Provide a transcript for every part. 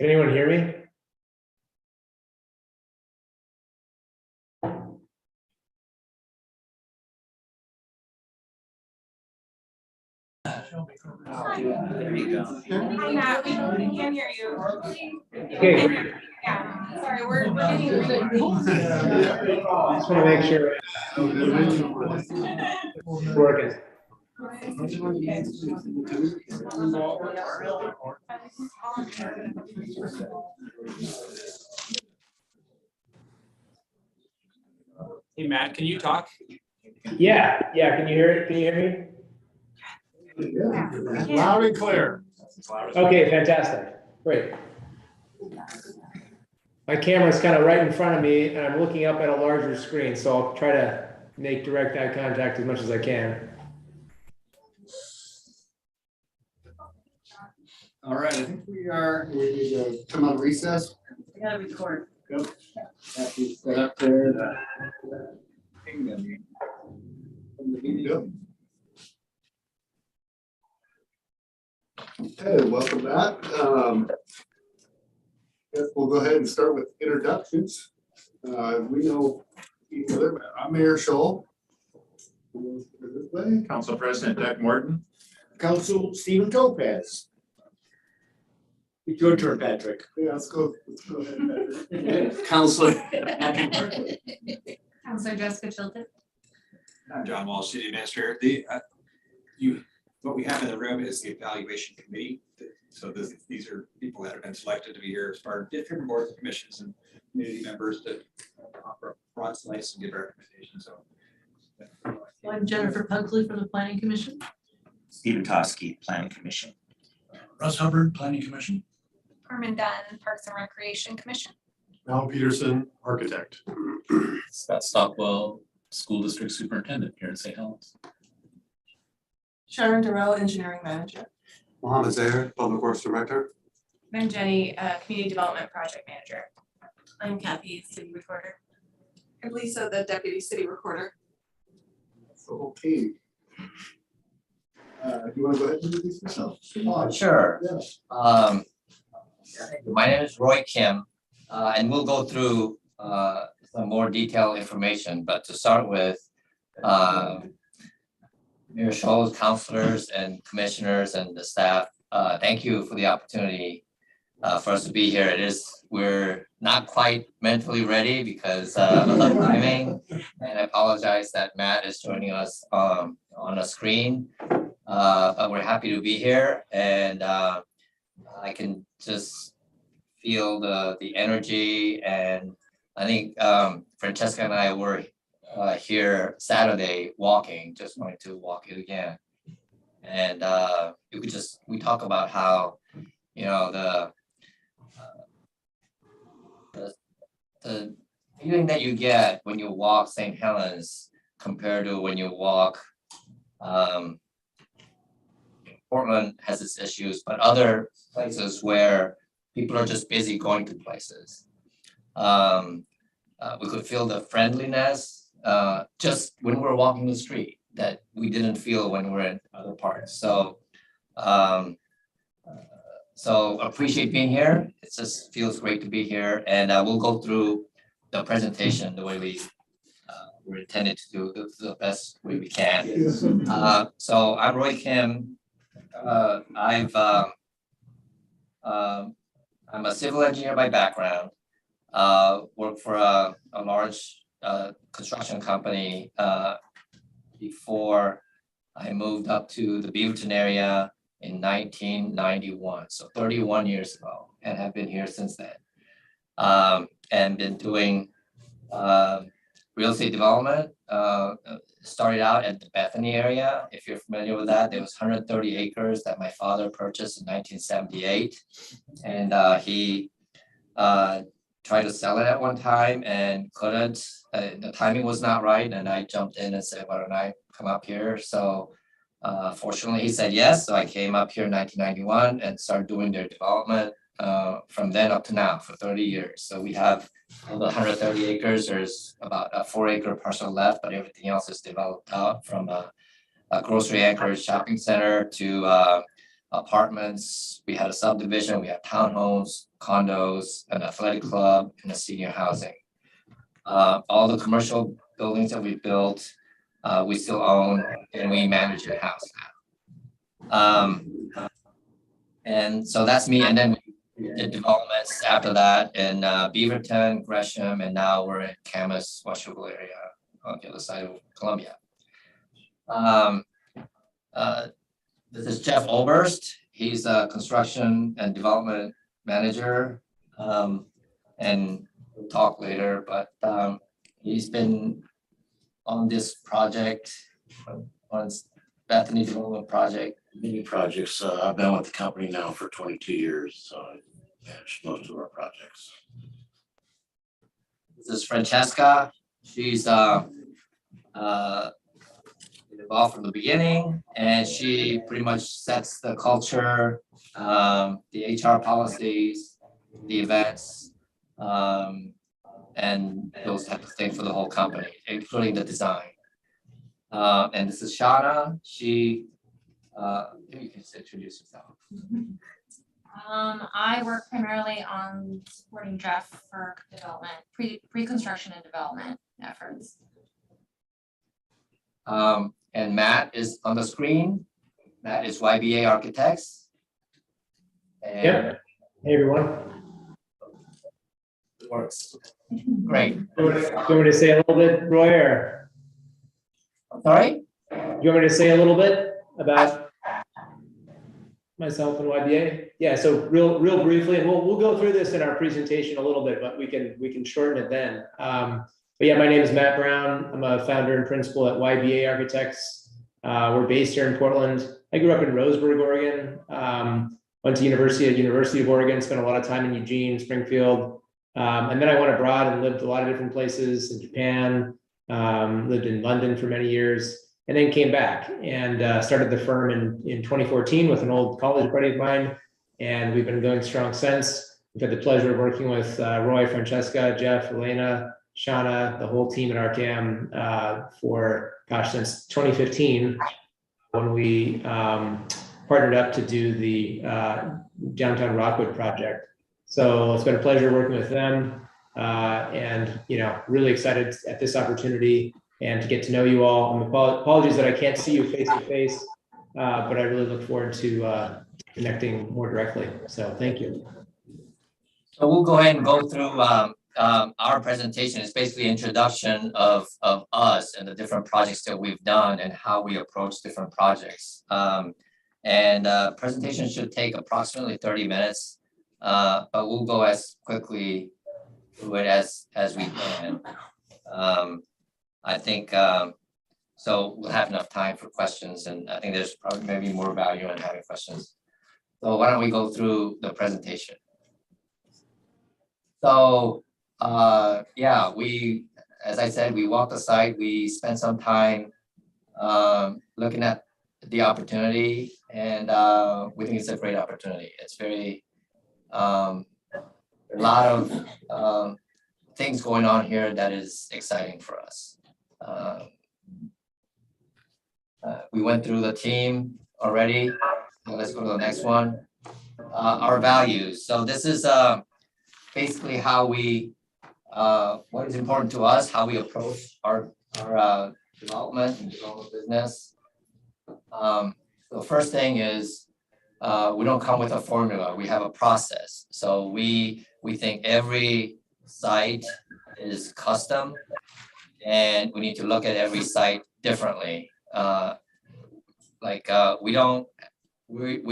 Can anyone hear me? There you go. Hi, Matt. We can't hear you. Okay. Yeah, sorry, we're getting recorded. I just want to make sure it's working. Hey, Matt, can you talk? Yeah, can you hear it? Can you hear me? Loud and clear. Okay, fantastic. Great. My camera's kind of right in front of me and I'm looking up at a larger screen, so I'll try to make direct eye contact as much as I can. All right, I think we need to come out of recess. We gotta record. Go. Happy set up there. Ping them. Yep. Okay, welcome back. Yes, we'll go ahead and start with introductions. We know each other, but I'm Mayor Scholl. This way. Council President Doug Morton. Council Stephen Topaz. It's your turn, Patrick. Yeah, let's go ahead. Councilor. Counselor Jessica Chilton. I'm John Walsh, City Administrator. What we have in the room is the evaluation committee. So these are people that have been selected to be here as part of different boards, commissions, and community members to offer broad slice and give recommendations. So I'm Jennifer Pugsley from the Planning Commission. Stephen Toski, Planning Commission. Russ Hubbard, Planning Commission. Herman Dunn, Parks and Recreation Commission. Al Peterson, Architect. Scott Stockwell, School District Superintendent here in St. Helens. Sharon Durrell, Engineering Manager. Mohammed Zahir, Public Works Director. I'm Jenny, Community Development Project Manager. I'm Kathy, City Recorder. I'm Lisa, the Deputy City Recorder. the whole team. Do you want to go ahead and introduce yourself? Sure. Yes. My name is Roy Kim, and we'll go through some more detailed information, but to start with, Mayor Scholl's counselors and commissioners and the staff, thank you for the opportunity for us to be here. We're not quite mentally ready because of the timing, and I apologize that Matt is joining us on a screen. But we're happy to be here, and I can just feel the energy, and I think Francesca and I were here Saturday walking, just wanted to walk it again. And we talk about how, you know, the feeling that you get when you walk St. Helens compared to when you walk Portland has its issues, but other places where people are just busy going to places. We could feel the friendliness just when we're walking the street that we didn't feel when we're in other parts. So appreciate being here. It just feels great to be here, and we'll go through the presentation the way we're intended to do the best way we can. So I'm Roy Kim. I'm a civil engineer by background. Worked for a large construction company before I moved up to the Beaverton area in 1991, so 31 years ago, and have been here since then. And been doing real estate development. Started out at the Bethany area. If you're familiar with that, there was 130 acres that my father purchased in 1978. And he tried to sell it at one time and couldn't. The timing was not right. And I jumped in and said, why don't I come up here? So fortunately, he said yes. So I came up here in 1991 and started doing their development from then up to now for 30 years. So we have the 130 acres. There's about a 4-acre parcel left, but everything else is developed out, from a grocery anchored shopping center to apartments. We had a subdivision, we have townhomes, condos, an athletic club, and a senior housing. All the commercial buildings that we built, we still own, and we manage in-house now. And so that's me. And then the developments after that in Beaverton, Gresham, and now we're in Camas, Washougal area on the other side of Columbia. This is Jeff Oberst. He's a construction and development manager, and we'll talk later, but he's been on this project, on Bethany development project. Many projects. I've been with the company now for 22 years, so I manage most of our projects. This is Francesca. She's involved from the beginning, and she pretty much sets the culture, the HR policies, the events, and those types of things for the whole company, including the design. And this is Shauna. She, you can introduce yourself. I work primarily on supporting Jeff for development, pre-construction and development efforts. And Matt is on the screen. Matt is YBA Architects. And Yep. Hey, everyone. it works. Great. Do you want me to say a little bit, Roy, or Sorry? do you want me to say a little bit about myself and YBA? Yeah, so real briefly, and we'll go through this in our presentation a little bit, but we can shorten it then. But yeah, my name is Matt Brown. I'm a founder and principal at YBA Architects. We're based here in Portland. I grew up in Roseburg, Oregon. Went to University of Oregon, spent a lot of time in Eugene, Springfield. And then I went abroad and lived a lot of different places in Japan, lived in London for many years, and then came back and started the firm in 2014 with an old college buddy of mine. And we've been going strong since. We've had the pleasure of working with Roy, Francesca, Jeff, Elena, Shauna, the whole team at RCAM for, gosh, since 2015, when we partnered up to do the downtown Rockwood project. So it's been a pleasure working with them, and really excited at this opportunity and to get to know you all. And apologies that I can't see you face to face, but I really look forward to connecting more directly. So thank you. So we'll go ahead and go through our presentation. It's basically introduction of us and the different projects that we've done and how we approach different projects. Presentation should take approximately 30 minutes, but we'll go as quickly through it as we can. I think so we'll have enough time for questions, and I think there's probably maybe more value in having questions. So why don't we go through the presentation? So yeah, as I said, we walked the site. We spent some time looking at the opportunity, and we think it's a great opportunity. It's very a lot of things going on here that is exciting for us. We went through the team already. So let's go to the next one. Our values. So this is basically how we, what is important to us, how we approach our development and development business. The first thing is we don't come with a formula. We have a process. So we think every site is custom, and we need to look at every site differently. We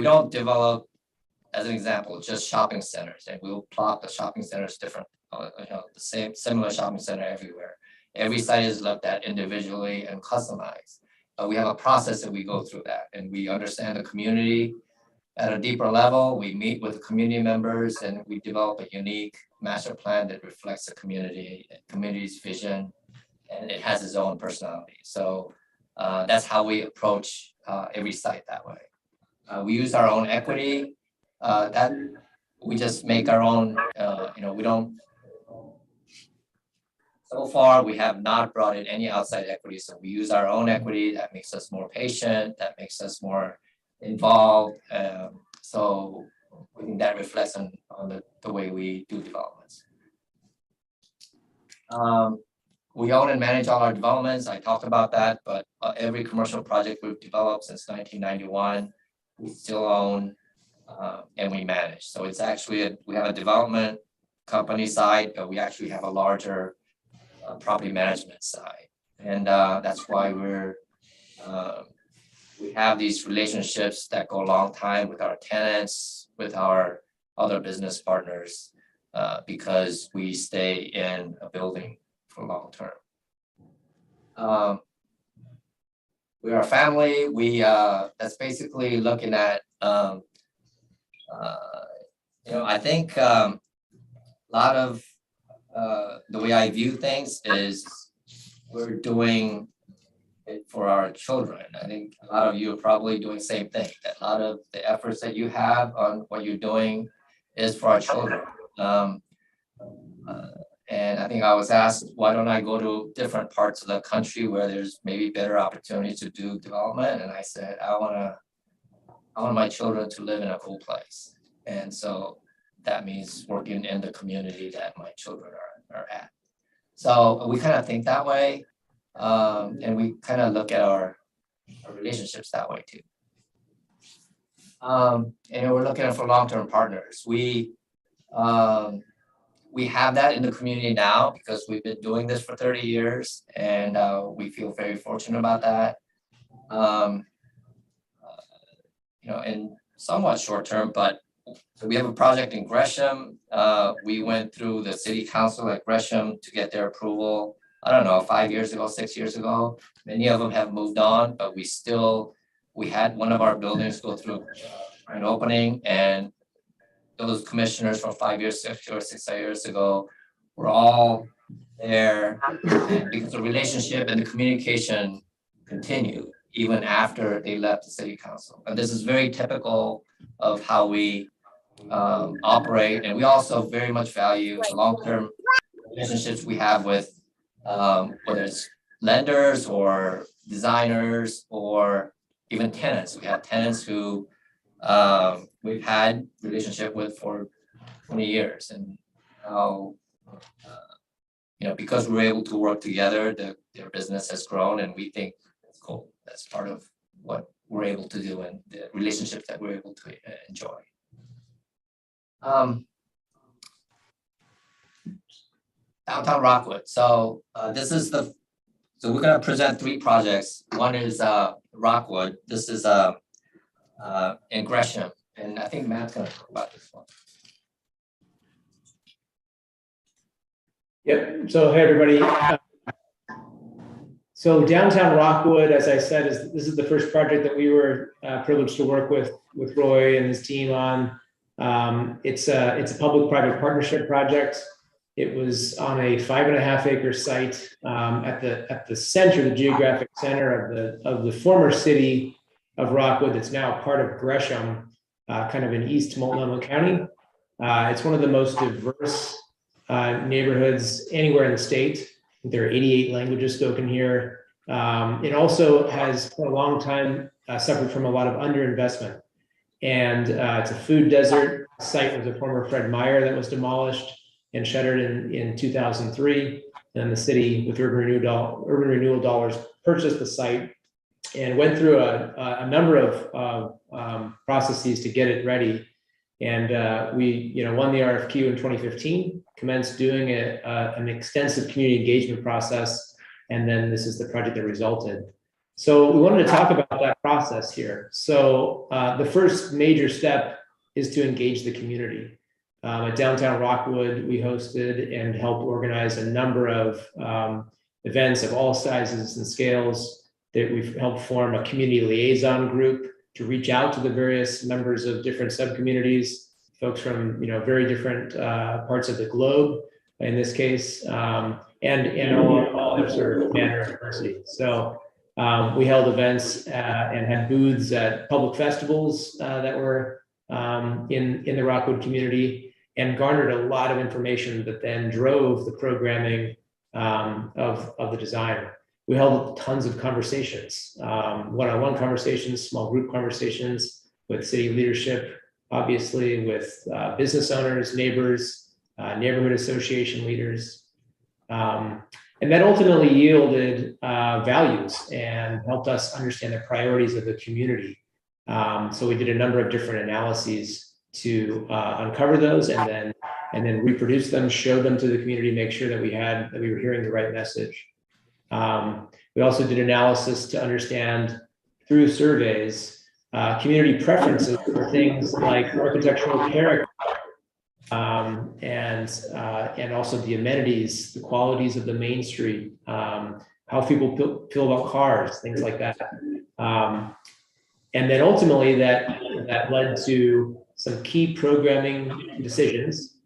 don't develop, as an example, just shopping centers, and we'll plot the shopping centers different, the similar shopping center everywhere. Every site is looked at individually and customized. We have a process that we go through that, and we understand the community at a deeper level. We meet with the community members, and we develop a unique master plan that reflects the community's vision, and it has its own personality. So that's how we approach every site that way. We use our own equity. That we just make our own, we don't, so far we have not brought in any outside equity. So we use our own equity. That makes us more patient, that makes us more involved. So we think that reflects on the way we do developments. We own and manage all our developments. I talked about that, but every commercial project we've developed since 1991, we still own and we manage. So it's actually, we have a development company side, but we actually have a larger property management side. And that's why we have these relationships that go a long time with our tenants, with our other business partners, because we stay in a building for long term. We are a family. That's basically looking at, I think a lot of the way I view things is we're doing it for our children. I think a lot of you are probably doing the same thing. That a lot of the efforts that you have on what you're doing is for our children. And I think I was asked, why don't I go to different parts of the country where there's maybe better opportunities to do development? And I said, I want my children to live in a cool place. And so that means working in the community that my children are at. So we kind of think that way. And we kind of look at our relationships that way too. And we're looking for long-term partners. We have that in the community now because we've been doing this for 30 years, and we feel very fortunate about that. In somewhat short term, but so we have a project in Gresham. We went through the city council at Gresham to get their approval. I don't know, 5 years ago, 6 years ago. Many of them have moved on, but we had one of our buildings go through an opening, and those commissioners from 5 years, 6 years ago were all there, and because the relationship and the communication continued even after they left the city council. And this is very typical of how we operate. And we also very much value the long-term relationships we have with whether it's lenders or designers or even tenants. We have tenants who we've had relationship with for 20 years, and now because we're able to work together, their business has grown, and we think it's cool. That's part of what we're able to do and the relationships that we're able to enjoy. Downtown Rockwood. So so we're gonna present 3 projects. One is Rockwood. This is in Gresham, and I think Matt's gonna talk about this one. Yep, so hey, everybody. So downtown Rockwood, as I said, this is the first project that we were privileged to work with Roy and his team on. It's a public-private partnership project. It was on a 5.5 acre site at the center, the geographic center of the former city of Rockwood. That's now part of Gresham, kind of in East Multnomah County. It's one of the most diverse neighborhoods anywhere in the state. There are 88 languages spoken here. It also has for a long time suffered from a lot of underinvestment. And it's a food desert. The site was a former Fred Meyer that was demolished and shuttered in 2003. And the city, with urban renewal dollars, purchased the site and went through a number of processes to get it ready. And we won the RFQ in 2015, commenced doing an extensive community engagement process, and then this is the project that resulted. So we wanted to talk about that process here. So the first major step is to engage the community. At downtown Rockwood, we hosted and helped organize a number of events of all sizes and scales that we've helped form a community liaison group to reach out to the various members of different sub-communities, folks from very different parts of the globe, in this case, and all other sort of manner of diversity. So we held events and had booths at public festivals that were in the Rockwood community, and garnered a lot of information that then drove the programming of the design. We held tons of conversations, one-on-one conversations, small group conversations with city leadership, obviously with business owners, neighbors, neighborhood association leaders. And that ultimately yielded values and helped us understand the priorities of the community. So we did a number of different analyses to uncover those and then reproduce them, show them to the community, make sure that we were hearing the right message. We also did analysis to understand through surveys community preferences for things like architectural character and also the amenities, the qualities of the main street, how people feel about cars, things like that. And then ultimately that led to some key programming decisions.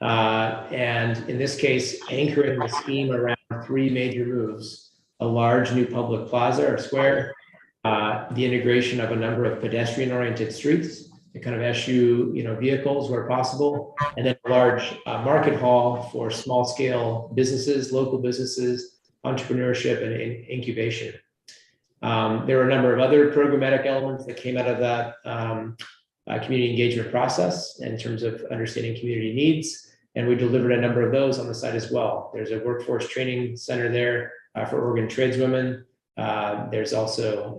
And in this case, anchoring the scheme around 3 major moves: a large new public plaza or square, the integration of a number of pedestrian-oriented streets, the kind of SU vehicles where possible, and then a large market hall for small-scale businesses, local businesses, entrepreneurship, and incubation. There were a number of other programmatic elements that came out of that community engagement process in terms of understanding community needs. And we delivered a number of those on the site as well. There's a workforce training center there for Oregon tradeswomen. There's also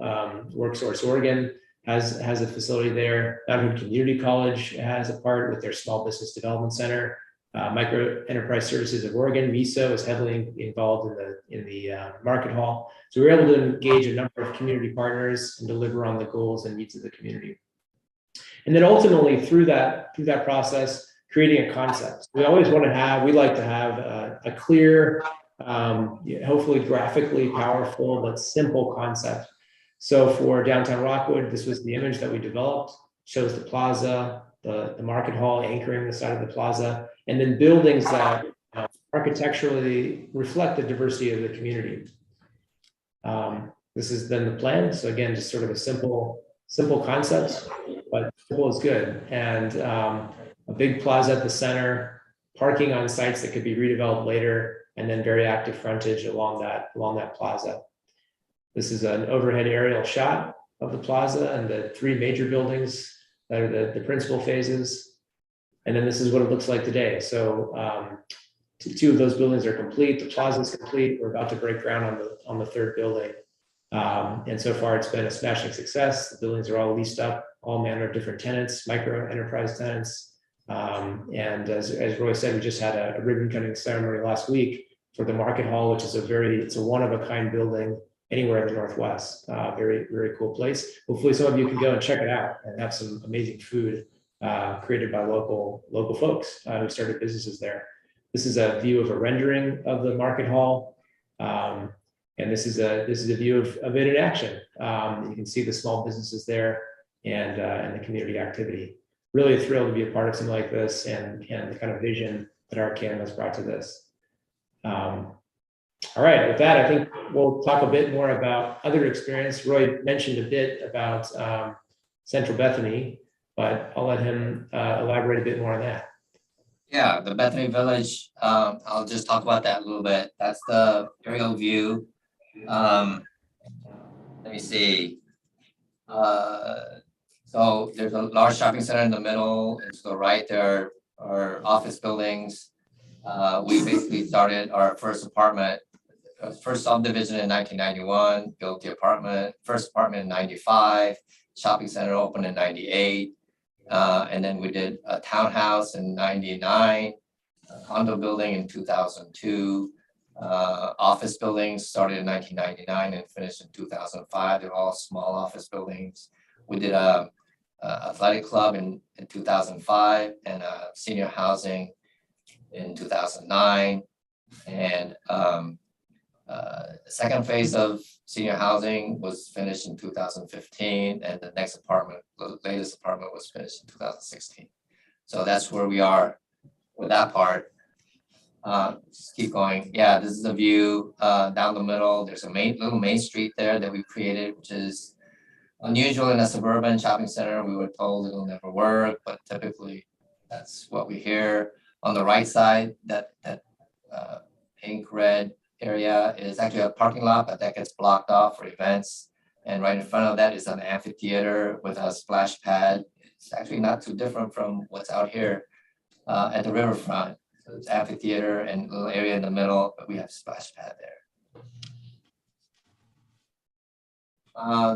WorkSource Oregon has a facility there. Rockwood Community College has a part with their Small Business Development Center. Micro Enterprise Services of Oregon, MISO, is heavily involved in the market hall. So we were able to engage a number of community partners and deliver on the goals and needs of the community. And then ultimately through that process, creating a concept. We always want to have, we like to have a clear, hopefully graphically powerful, but simple concept. So for downtown Rockwood, this was the image that we developed, shows the plaza, the market hall anchoring the side of the plaza, and then buildings that architecturally reflect the diversity of the community. This is then the plan. So again, just sort of a simple concept, but simple is good. And a big plaza at the center, parking on sites that could be redeveloped later, and then very active frontage along that plaza. This is an overhead aerial shot of the plaza and the three major buildings that are the principal phases. And then this is what it looks like today. So two of those buildings are complete. The plaza is complete. We're about to break ground on the third building. And so far it's been a smashing success. The buildings are all leased up, all manner of different tenants, micro enterprise tenants. And as Roy said, we just had a ribbon cutting ceremony last week for the market hall, which is it's a one-of-a-kind building anywhere in the Northwest. Very, very cool place. Hopefully some of you can go and check it out and have some amazing food created by local folks who started businesses there. This is a view of a rendering of the market hall. And this is a view of it in action. You can see the small businesses there and the community activity. Really thrilled to be a part of something like this and the kind of vision that Arcam has brought to this. All right, with that, I think we'll talk a bit more about other experience. Roy mentioned a bit about Central Bethany, but I'll let him elaborate a bit more on that. Yeah, the Bethlehem Village, I'll just talk about that a little bit. That's the aerial view. Let me see. So there's a large shopping center in the middle, and to the right there are office buildings. We basically started our first subdivision in 1991, built the first apartment in 95, shopping center opened in 98. And then we did a townhouse in 99, a condo building in 2002, office buildings started in 1999 and finished in 2005. They're all small office buildings. We did a athletic club in 2005 and senior housing in 2009. And the second phase of senior housing was finished in 2015, and the latest apartment was finished in 2016. So that's where we are with that part. Just keep going. Yeah, this is a view down the middle. There's a little main street there that we created, which is unusual in a suburban shopping center. We were told it'll never work, but typically that's what we hear. On the right side, that pink red area is actually a parking lot, but that gets blocked off for events. And right in front of that is an amphitheater with a splash pad. It's actually not too different from what's out here at the riverfront. So it's amphitheater and a little area in the middle, but we have a splash pad there.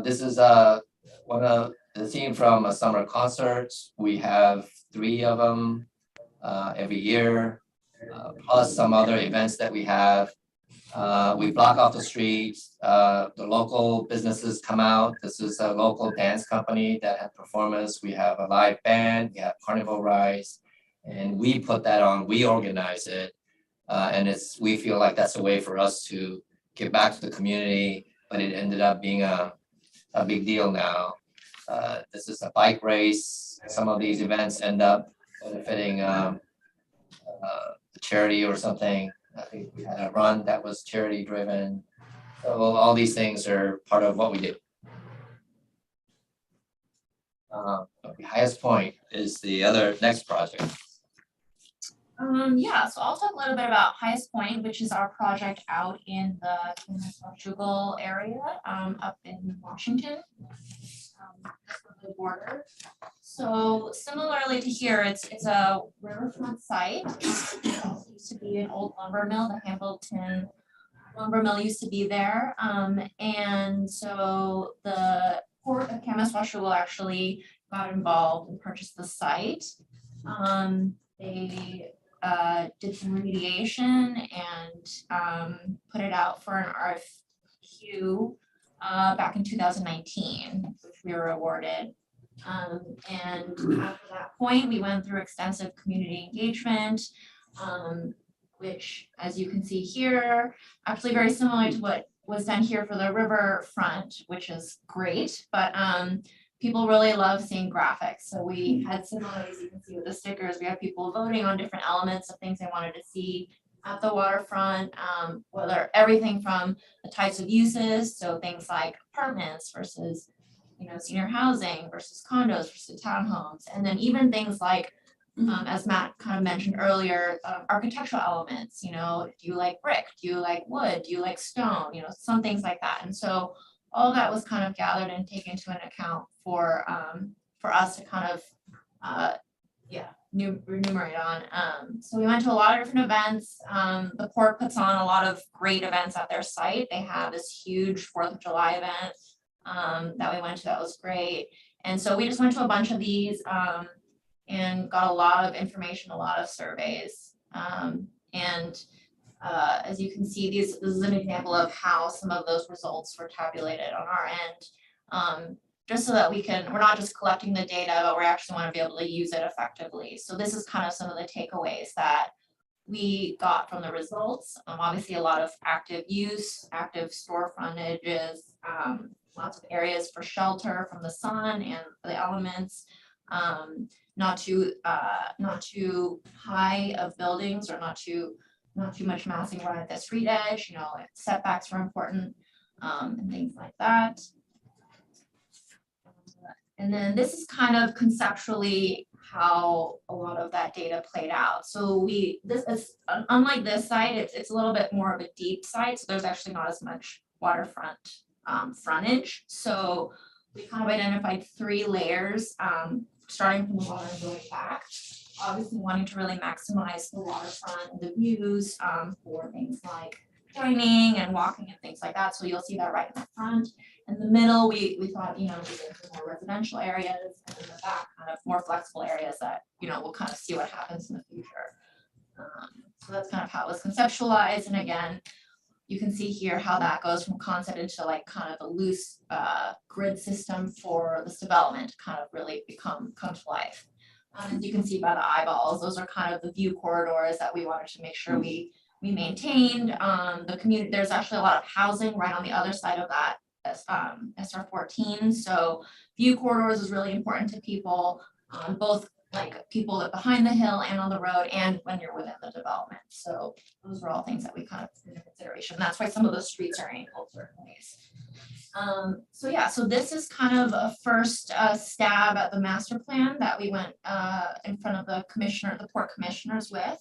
This is one of the theme from a summer concerts. We have 3 of them every year, plus some other events that we have. We block off the streets. The local businesses come out. This is a local dance company that had performance. We have a live band. We have carnival rides, and we put that on. We organize it, and we feel like that's a way for us to give back to the community. But it ended up being a big deal now. This is a bike race. Some of these events end up benefiting a charity or something. I think we had a run that was charity driven. So all these things are part of what we do. The highest point is the next project. Yeah, so I'll talk a little bit about Highest Point, which is our project out in the Portugal area, up in Washington, the border. So similarly to here, it's a riverfront site. It used to be an old lumber mill. The Hamilton lumber mill used to be there, and so the Port of Kamaswashogo actually got involved and purchased the site. They did some remediation and put it out for an RFQ back in 2019, which we were awarded. And after that point, we went through extensive community engagement, which, as you can see here, actually very similar to what was done here for the riverfront, which is great, but people really love seeing graphics. So we had similar, as you can see with the stickers, we have people voting on different elements of things they wanted to see at the waterfront, whether everything from the types of uses, so things like apartments versus, senior housing versus condos versus townhomes, and then even things like As Matt kind of mentioned earlier, architectural elements, you know, do you like brick? Do you like wood? Do you like stone? You know, some things like that. And so all that was kind of gathered and taken into an account for us to kind of, enumerate on. So we went to a lot of different events. The port puts on a lot of great events at their site. They have this huge 4th of July event that we went to that was great. And so we just went to a bunch of these and got a lot of information, a lot of surveys. As you can see, this is an example of how some of those results were tabulated on our end. Just so that we're not just collecting the data, but we actually want to be able to use it effectively. So this is kind of some of the takeaways that we got from the results. Obviously a lot of active use, active store frontages, lots of areas for shelter from the sun and the elements. Not too high of buildings or not too much massing right at the street edge. You know, setbacks were important and things like that. And then this is kind of conceptually how a lot of that data played out. So this is unlike this site, it's a little bit more of a deep site, so there's actually not as much waterfront frontage. So we kind of identified 3 layers, starting from the water and going back. Obviously wanting to really maximize the waterfront and the views for things like dining and walking and things like that. So you'll see that right in the front. In the middle, we thought, you know, we did more residential areas, and in the back, kind of more flexible areas that, you know, we'll kind of see what happens in the future. So that's kind of how it was conceptualized. And again, you can see here how that goes from concept into like kind of a loose grid system for this development to kind of really come to life. As you can see by the eyeballs, those are kind of the view corridors that we wanted to make sure we maintained. The community, there's actually a lot of housing right on the other side of that SR 14. So view corridors is really important to people, both like people that behind the hill and on the road and when you're within the development. So those are all things that we kind of took into consideration. That's why some of those streets are angled certain ways. So this is kind of a first stab at the master plan that we went in front of the port commissioners with.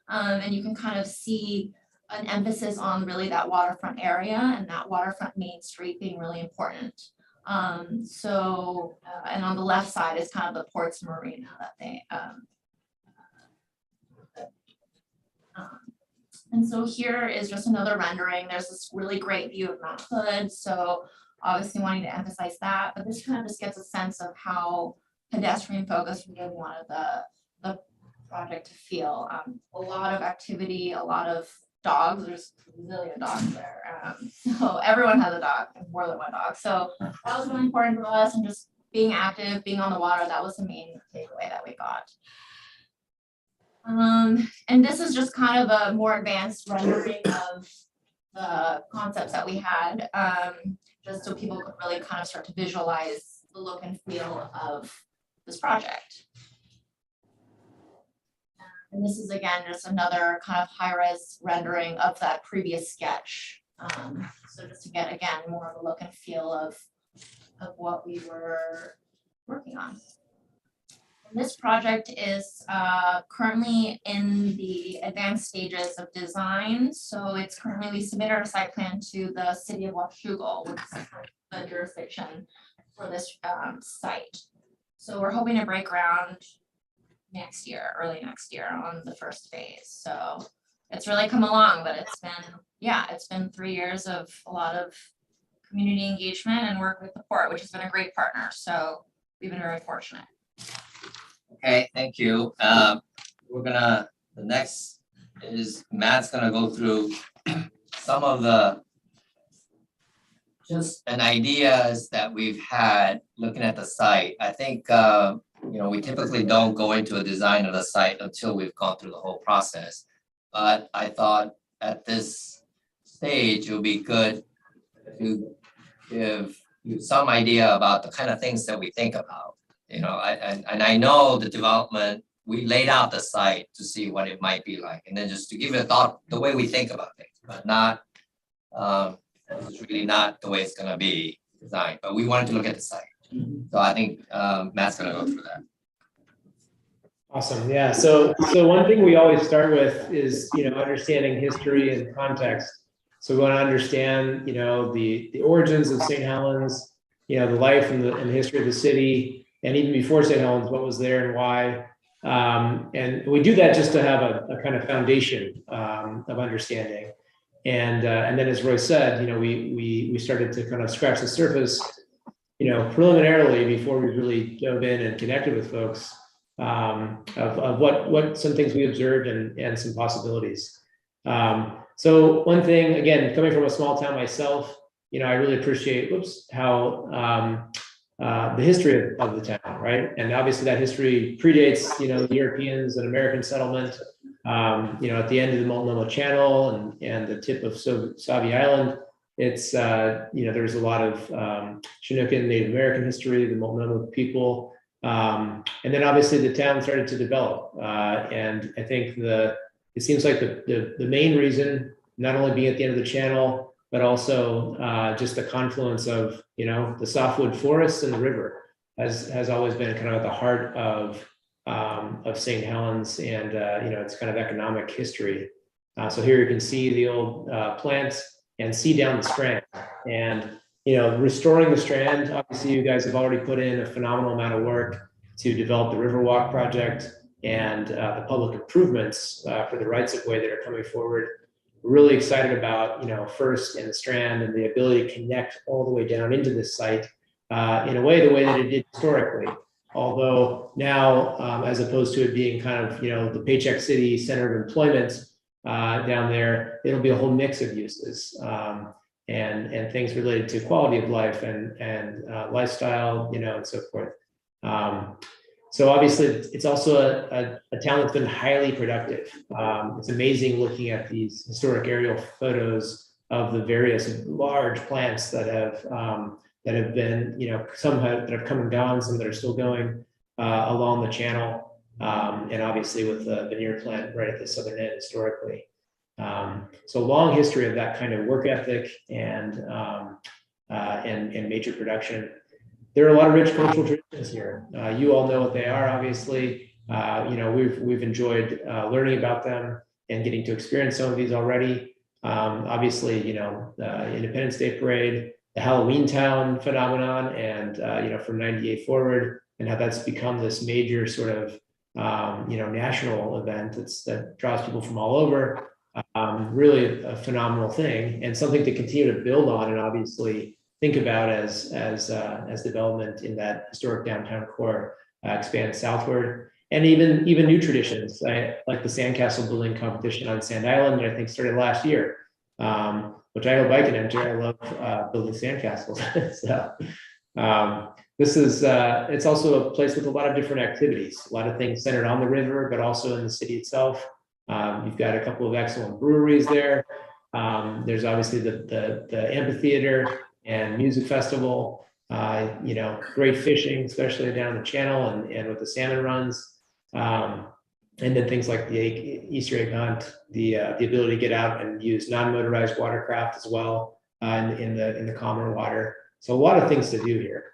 And you can kind of see an emphasis on really that waterfront area and that waterfront main street being really important. And on the left side is kind of the port's marina that they and so here is just another rendering. There's this really great view of Mount Hood. So obviously wanting to emphasize that, but this kind of just gets a sense of how pedestrian focused we really wanted the project to feel. A lot of activity, a lot of dogs. There's a zillion dogs there. So everyone has a dog, more than one dog. So that was really important for us, and just being active, being on the water, that was the main takeaway that we got. And this is just kind of a more advanced rendering of the concepts that we had, just so people could really kind of start to visualize the look and feel of this project. And this is again just another kind of high-res rendering of that previous sketch. So just to get again more of a look and feel of what we were working on. And this project is currently in the advanced stages of design. So it's currently, we submitted our site plan to the city of Washougal, which is the jurisdiction for this site. So we're hoping to break ground next year, early next year on the first phase. So it's really come along, but it's been 3 years of a lot of community engagement and work with the port, which has been a great partner. So we've been very fortunate. Okay, thank you. The next is Matt's gonna go through some of the just an ideas that we've had looking at the site. I think we typically don't go into a design of the site until we've gone through the whole process. But I thought at this stage, it would be good to give you some idea about the kind of things that we think about. I know the development, we laid out the site to see what it might be like, and then just to give you a thought, the way we think about things, but not, it's really not the way it's gonna be designed, but we wanted to look at the site. So I think Matt's gonna go through that. Awesome. Yeah. So one thing we always start with is, understanding history and context. So we want to understand, the origins of St. Helens, the life and the history of the city, and even before St. Helens, what was there and why. And we do that just to have a kind of foundation of understanding. And then, as Roy said, we started to kind of scratch the surface, preliminarily before we really dove in and connected with folks. Of what some things we observed and some possibilities. So one thing, again, coming from a small town myself, I really appreciate how the history of the town, right? And obviously that history predates, the Europeans and American settlement. At the end of the Multnomah Channel and the tip of Sauvie Island, it's there's a lot of Chinook and Native American history, the Multnomah people. And then obviously the town started to develop. And I think it seems like the main reason, not only being at the end of the channel, but also just the confluence of, the softwood forests and the river has always been kind of at the heart of St. Helens and, it's kind of economic history. So here you can see the old plants and see down the Strand. And restoring the Strand, obviously you guys have already put in a phenomenal amount of work to develop the Riverwalk project and the public improvements for the rights of way that are coming forward. We're really excited about, First and the Strand and the ability to connect all the way down into this site in a way, the way that it did historically. Although now, as opposed to it being kind of, the Paycheck City center of employment down there, it'll be a whole mix of uses. And things related to quality of life and lifestyle, and so forth. So obviously, it's also a town that's been highly productive. It's amazing looking at these historic aerial photos of the various large plants that have been, some that have come and gone, some that are still going along the channel, and obviously with the veneer plant right at the southern end historically. So long history of that kind of work ethic and major production. There are a lot of rich cultural traditions here. You all know what they are, obviously. We've enjoyed learning about them and getting to experience some of these already. Obviously, the Independence Day Parade, the Halloween Town phenomenon, and from '98 forward, and how that's become this major sort of national event that draws people from all over. Really a phenomenal thing and something to continue to build on and obviously think about as development in that historic downtown core expands southward, and even new traditions like the sandcastle building competition on Sand Island that I think started last year, which I hope I can enter. I love building sandcastles. So this is it's also a place with a lot of different activities, a lot of things centered on the river, but also in the city itself. You've got a couple of excellent breweries there. There's obviously the amphitheater and music festival, great fishing, especially down the channel and with the salmon runs. And then things like the Easter egg hunt, the ability to get out and use non-motorized watercraft as well in the calmer water. So a lot of things to do here.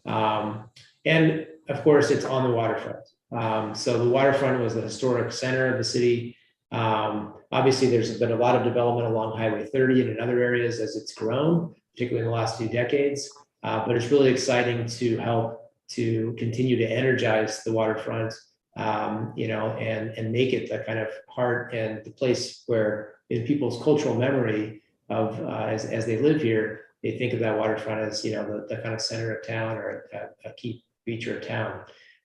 And of course, it's on the waterfront. So the waterfront was the historic center of the city. Obviously, there's been a lot of development along Highway 30 and in other areas as it's grown, particularly in the last few decades. But it's really exciting to help to continue to energize the waterfront, and make it the kind of heart and the place where in people's cultural memory of as they live here, they think of that waterfront as the kind of center of town or a key feature of town.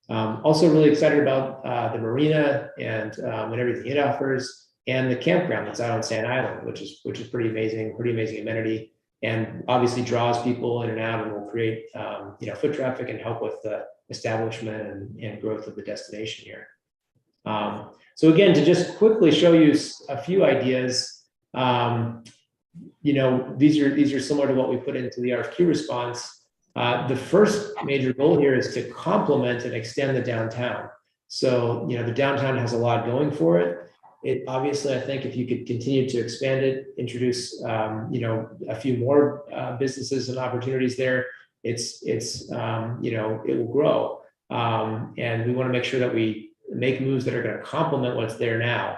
Also really excited about the marina and everything it offers, and the campground that's out on Sand Island, which is pretty amazing amenity, and obviously draws people in and out and will create foot traffic and help with the establishment and growth of the destination here. So again, to just quickly show you a few ideas, these are similar to what we put into the RFQ response. The first major goal here is to complement and extend the downtown. So, the downtown has a lot going for it. It obviously, I think if you could continue to expand it, introduce, a few more businesses and opportunities there, it will grow. And we want to make sure that we make moves that are going to complement what's there now,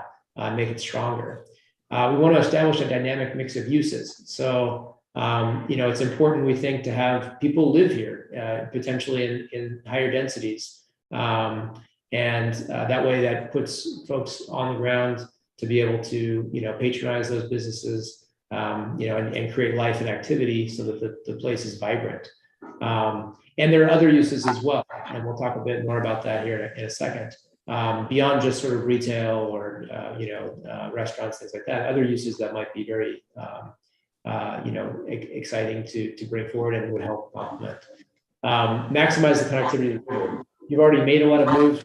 make it stronger. We want to establish a dynamic mix of uses. So, it's important, we think, to have people live here, potentially in higher densities. And that way that puts folks on the ground to be able to, patronize those businesses, and create life and activity so that the place is vibrant. And there are other uses as well, and we'll talk a bit more about that here in a second. Beyond just sort of retail or restaurants, things like that, other uses that might be very exciting to bring forward and would help complement. Maximize the connectivity of the river. You've already made a lot of moves,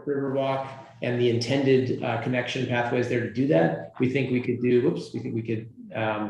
Riverwalk, and the intended connection pathways there to do that. We think we could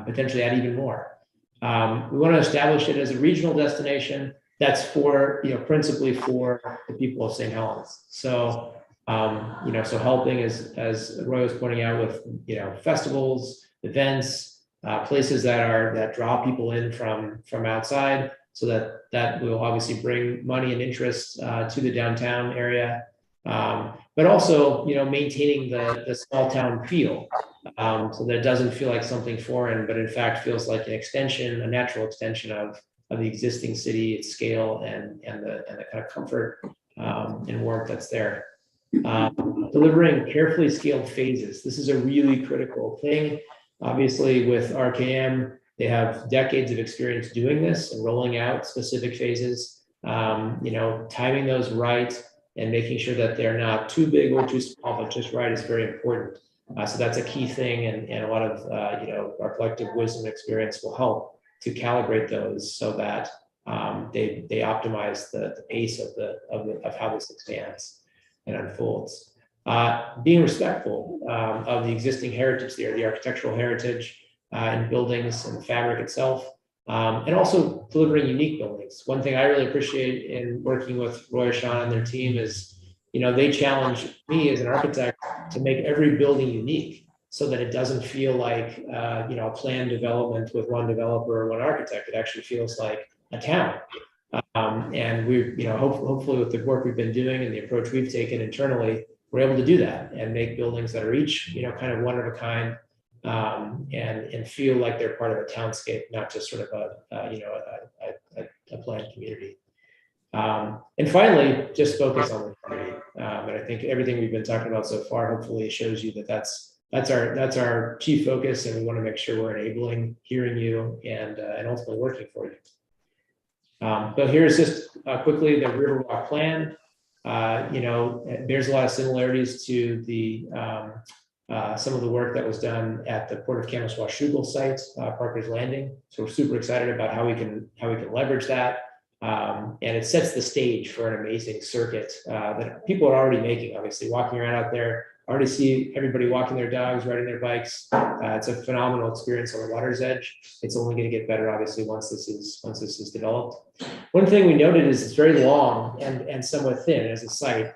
potentially add even more. We want to establish it as a regional destination that's for, principally for the people of St. Helens. So, so helping, as Roy was pointing out, with, festivals, events, places that draw people in from outside, so that will obviously bring money and interest to the downtown area. But also, maintaining the small town feel, so that it doesn't feel like something foreign, but in fact feels like a natural extension of the existing city, its scale, and the kind of comfort and warmth that's there. Delivering carefully scaled phases. This is a really critical thing. Obviously, with RKM, they have decades of experience doing this and rolling out specific phases. Timing those right and making sure that they're not too big or too small, but just right is very important. So that's a key thing, and a lot of our collective wisdom and experience will help to calibrate those so that they optimize the pace of how this expands and unfolds. Being respectful of the existing heritage there, the architectural heritage in buildings and the fabric itself, and also delivering unique buildings. One thing I really appreciate in working with Roy, Sean, and their team is, they challenge me as an architect to make every building unique, so that it doesn't feel like a planned development with one developer or one architect. It actually feels like a town. And we, hopefully with the work we've been doing and the approach we've taken internally, we're able to do that and make buildings that are each, kind of one of a kind, and feel like they're part of a townscape, not just sort of a planned community. And finally, just focus on the community. And I think everything we've been talking about so far hopefully shows you that that's our chief focus, and we want to make sure we're enabling, hearing you, and ultimately working for you. But here's just quickly the Riverwalk Plan. There's a lot of similarities to the some of the work that was done at the Port of Kaminista-Schuylkill site, Parker's Landing. So we're super excited about how we can leverage that. And it sets the stage for an amazing circuit that people are already making, obviously, walking around out there. Already see everybody walking their dogs, riding their bikes. It's a phenomenal experience on the water's edge. It's only going to get better, obviously, once this is developed. One thing we noted is it's very long and somewhat thin as a site.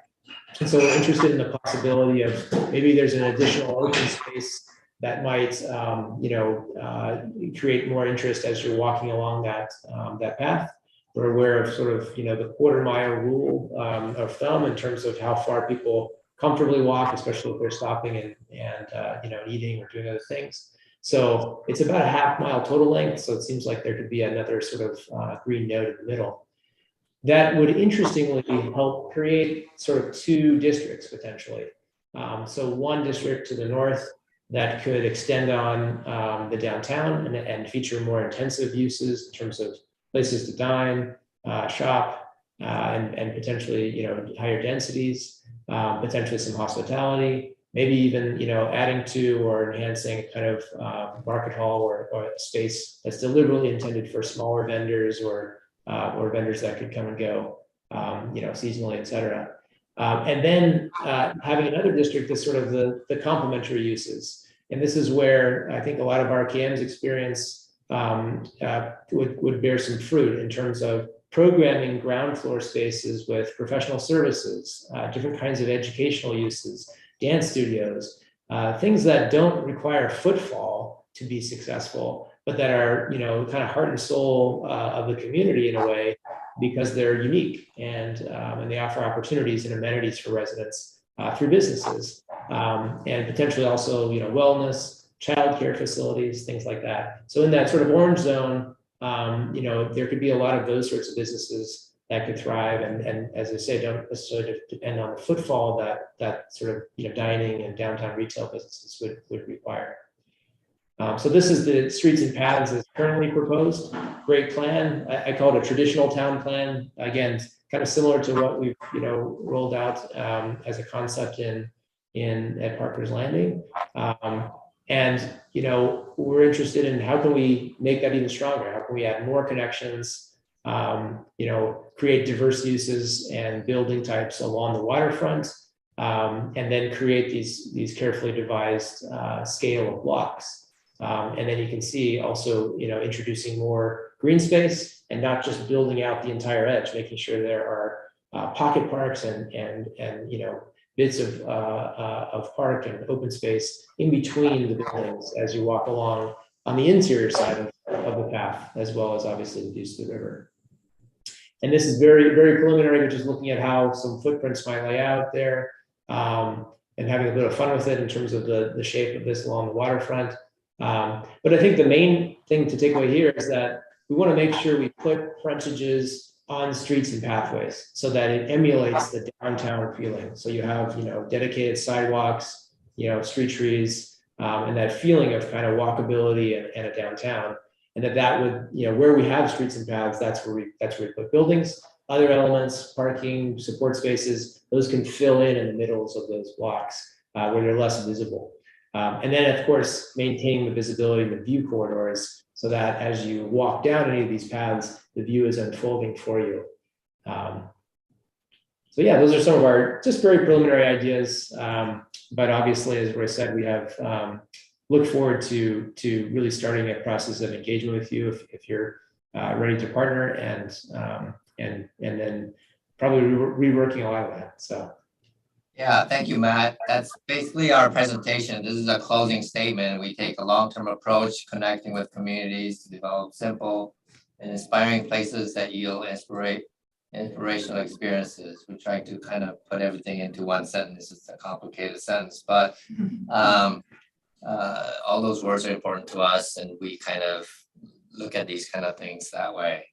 And so we're interested in the possibility of maybe there's an additional open space that might, create more interest as you're walking along that path. We're aware of sort of, the quarter-mile rule of thumb in terms of how far people comfortably walk, especially if they're stopping and eating or doing other things. So it's about a half-mile total length. So it seems like there could be another sort of green node in the middle. That would interestingly help create sort of two districts potentially. So one district to the north that could extend on the downtown and feature more intensive uses in terms of places to dine, shop, and potentially higher densities, potentially some hospitality, maybe even adding to or enhancing kind of market hall or a space that's deliberately intended for smaller vendors or vendors that could come and go, seasonally, et cetera. And then having another district that's sort of the complementary uses. And this is where I think a lot of RKM's experience would bear some fruit in terms of programming ground floor spaces with professional services, different kinds of educational uses, dance studios, things that don't require footfall to be successful, but that are, kind of heart and soul of the community in a way, because they're unique and they offer opportunities and amenities for residents through businesses, and potentially also, wellness, childcare facilities, things like that. So in that sort of orange zone, there could be a lot of those sorts of businesses that could thrive, and as I say, don't necessarily depend on the footfall that sort of dining and downtown retail businesses would require. So this is the streets and paths as currently proposed. Great plan. I call it a traditional town plan. Again, kind of similar to what we've rolled out as a concept at Parker's Landing. And we're interested in how can we make that even stronger? How can we add more connections? Create diverse uses and building types along the waterfront, and then create these carefully devised scale of blocks. And then you can see also, introducing more green space and not just building out the entire edge, making sure there are pocket parks and bits of park and open space in between the buildings as you walk along on the interior side of the path, as well as obviously the views to the river. And this is very, very preliminary, which is looking at how some footprints might lay out there, and having a bit of fun with it in terms of the shape of this along the waterfront. But I think the main thing to take away here is that we want to make sure we put frontages on streets and pathways so that it emulates the downtown feeling. So you have, dedicated sidewalks, street trees, and that feeling of kind of walkability and a downtown. And that would, where we have streets and paths, that's where we put buildings. Other elements, parking, support spaces, those can fill in the middles of those blocks where they're less visible. And then, of course, maintaining the visibility in the view corridors so that as you walk down any of these paths, the view is unfolding for you. So yeah, those are some of our just very preliminary ideas. But obviously, as Roy said, we have look forward to really starting a process of engagement with you if you're ready to partner, and then probably reworking a lot of that. So. Yeah, thank you, Matt. That's basically our presentation. This is a closing statement. We take a long-term approach, connecting with communities to develop simple and inspiring places that yield inspirational experiences. We try to kind of put everything into one sentence. It's a complicated sentence, but all those words are important to us, and we kind of look at these kind of things that way.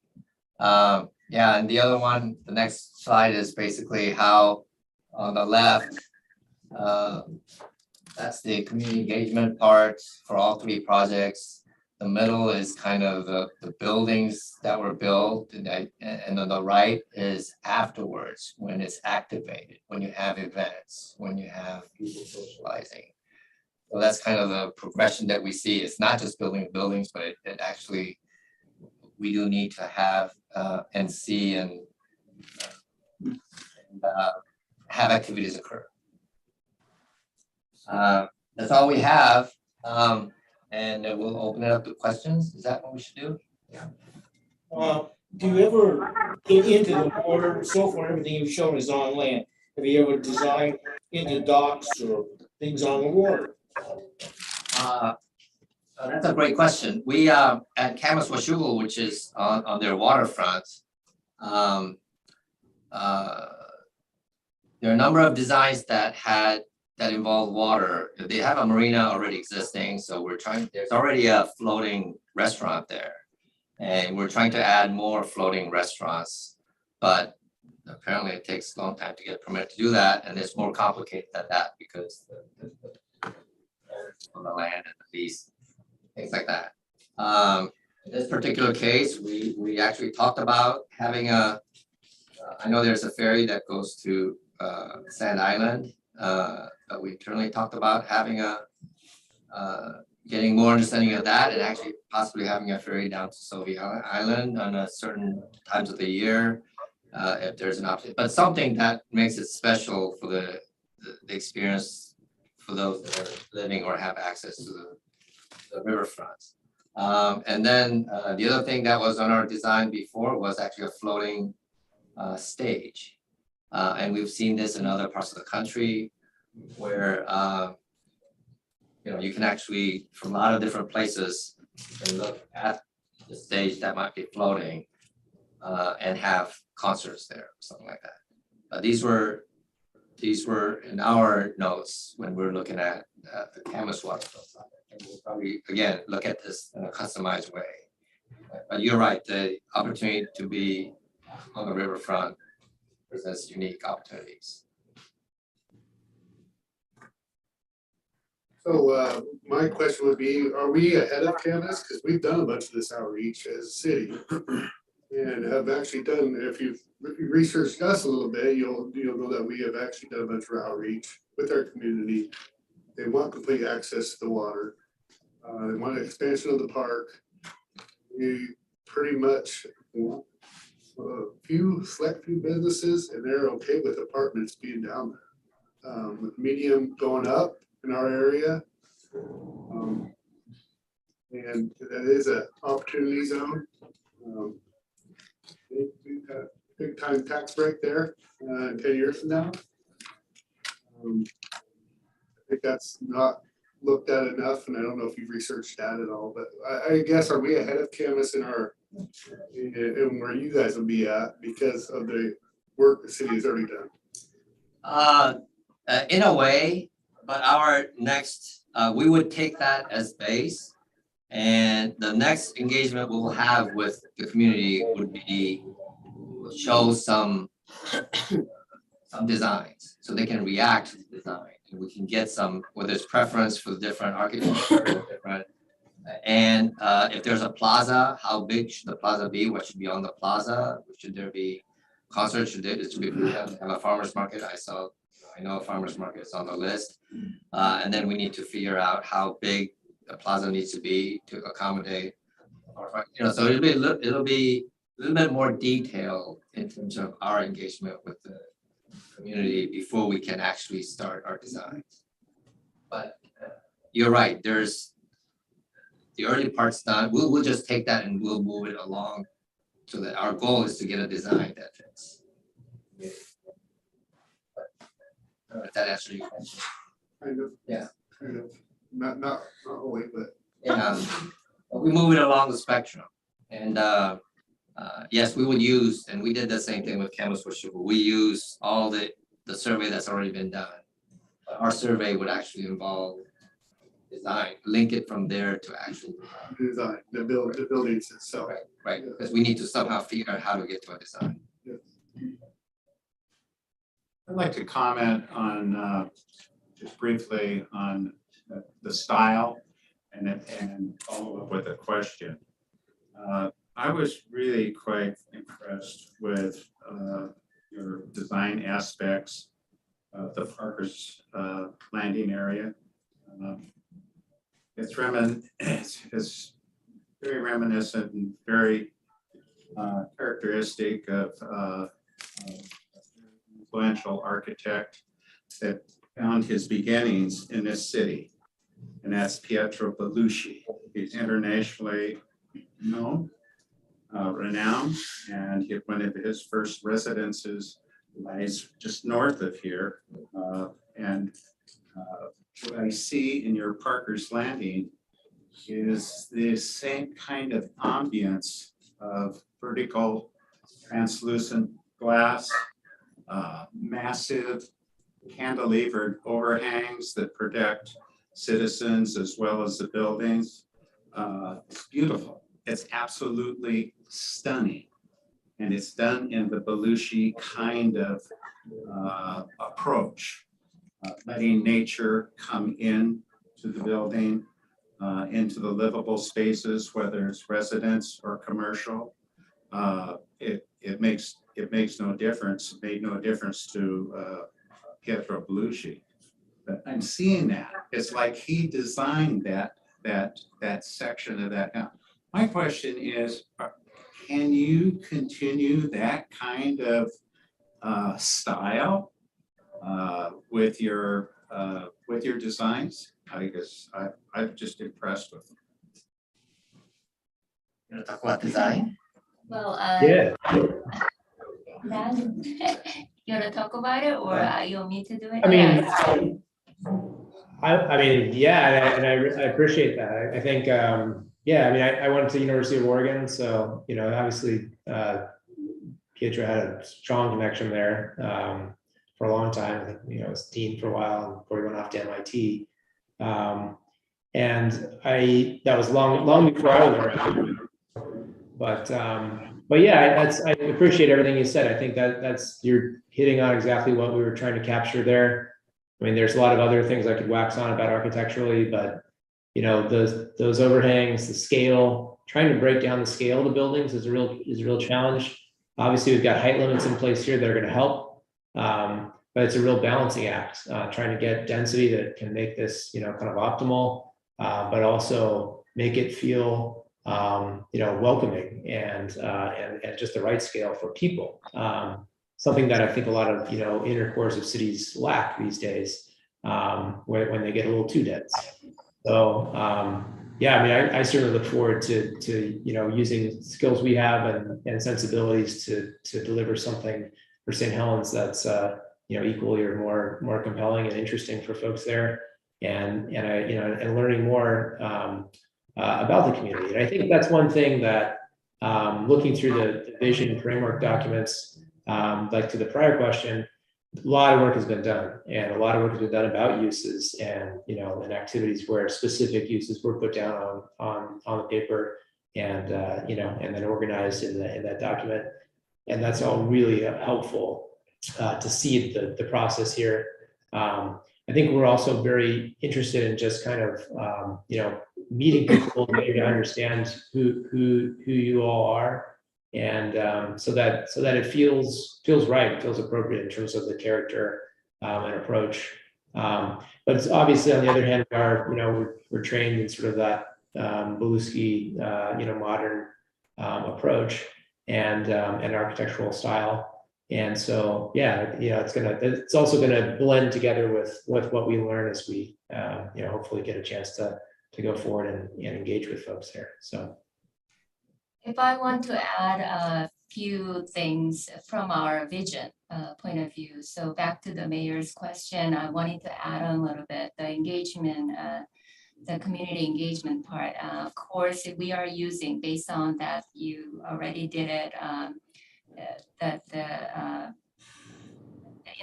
Yeah, and the other one, the next slide is basically how on the left, that's the community engagement part for all three projects. The middle is kind of the buildings that were built, and on the right is afterwards, when it's activated, when you have events, when you have people socializing. So that's kind of the progression that we see. It's not just building buildings, but it actually, we do need to have and see and have activities occur. That's all we have. And we'll open it up to questions. Is that what we should do? Yeah. Do you ever get into the water? So far, everything you've shown is on land. Have you ever designed into docks or things on the water? That's a great question. We at Camas Washougal, which is on their waterfront, there are a number of designs that involve water. They have a marina already existing, so there's already a floating restaurant there. And we're trying to add more floating restaurants, but apparently it takes a long time to get permit to do that, and it's more complicated than that because on the land and the lease, things like that. In this particular case, we actually talked about having I know there's a ferry that goes to Sand Island, but we internally talked about having getting more understanding of that, and actually possibly having a ferry down to Soviet Island on a certain times of the year, if there's an option. But something that makes it special for the experience for those that are living or have access to the riverfront. And then the other thing that was on our design before was actually a floating stage. And we've seen this in other parts of the country where you can actually, from a lot of different places, and look at the stage that might be floating and have concerts there, something like that. These were these were in our notes when we're looking at the canvas waterfront project. And we'll probably, again, look at this in a customized way. But you're right, the opportunity to be on the riverfront presents unique opportunities. So my question would be, are we ahead of Canvas? Because we've done a bunch of this outreach as a city. And have actually done, if you've researched us a little bit, you'll know that we have actually done a bunch of outreach with our community. They want complete access to the water. They want an expansion of the park. We pretty much want select few businesses, and they're okay with apartments being down there. With medium going up in our area. And that is an opportunity zone. We've got a big time tax break there 10 years from now. I think that's not looked at enough, and I don't know if you've researched that at all, but I guess, are we ahead of Canvas in where you guys will be at because of the work the city has already done? In a way, but our next, we would take that as base. And the next engagement we'll have with the community would be show some designs so they can react to the design. And we can get some, whether it's preference for the different architecture, and if there's a plaza, how big should the plaza be? What should be on the plaza? Should there be concerts? Should we have a farmer's market? I know a farmer's market is on the list. And then we need to figure out how big the plaza needs to be to accommodate, so it'll be a little bit more detailed in terms of our engagement with the community before we can actually start our designs. But you're right, there's the early part's done. We'll just take that and we'll move it along so that our goal is to get a design that fits. If that answers your question. Kind of. Yeah. Kind of. Not always, but. Yeah, we move it along the spectrum. And yes, we would use, and we did the same thing with Canvas for Sugar. We use all the survey that's already been done. But our survey would actually involve design, link it from there to actual design, the buildings itself. Right, because we need to somehow figure out how to get to a design. Yes. I'd like to comment on, just briefly on the style and follow up with a question. I was really quite impressed with your design aspects of the Parker's landing area. It's very reminiscent and very characteristic of influential architect that found his beginnings in this city, and that's Pietro Bellusci. He's internationally known, renowned, and one of his first residences lies just north of here. What I see in your Parker's Landing is the same kind of ambience of vertical translucent glass, massive cantilevered overhangs that protect citizens as well as the buildings. It's beautiful. It's absolutely stunning. And it's done in the Bellusci kind of approach, letting nature come in to the building, into the livable spaces, whether it's residence or commercial. It makes no difference. It made no difference to Pietro Bellusci. But I'm seeing that. It's like he designed that section of that house. My question is, can you continue that kind of style with your designs? I'm just impressed with them. You want to talk about design? Well, Yeah. Dad, you wanna talk about it, or you want me to do it? I mean, I mean, yeah, and I appreciate that. I think, yeah, I mean, I went to University of Oregon, so, obviously, Pietro had a strong connection there. for a long time. I think, I was dean for a while and before he went off to MIT. And that was long before I was around. But yeah, I appreciate everything you said. I think that's you're hitting on exactly what we were trying to capture there. I mean, there's a lot of other things I could wax on about architecturally, but those overhangs, the scale, trying to break down the scale of the buildings is a real challenge. Obviously, we've got height limits in place here that are going to help, but it's a real balancing act, trying to get density that can make this kind of optimal, but also make it feel welcoming and just the right scale for people. Something that I think a lot of inner cores of cities lack these days, when they get a little too dense. So yeah, I mean, I certainly look forward to using skills we have and sensibilities to deliver something for St. Helens that's equally or more compelling and interesting for folks there, and learning more about the community. And I think that's one thing that looking through the vision and framework documents, like to the prior question, a lot of work has been done, and a lot of work has been done about uses and and activities where specific uses were put down on the paper and and then organized in that document. And that's all really helpful to see the process here. I think we're also very interested in just kind of meeting people to understand who you all are, and so that it feels right, it feels appropriate in terms of the character and approach. But it's obviously, on the other hand, we're trained in sort of that Beluski modern approach and architectural style. And so, yeah, it's also gonna blend together with what we learn as we hopefully get a chance to go forward and engage with folks there. So if I want to add a few things from our vision point of view. So back to the mayor's question, I wanted to add on a little bit the engagement, the community engagement part. Of course, if we are using, based on that you already did it, that the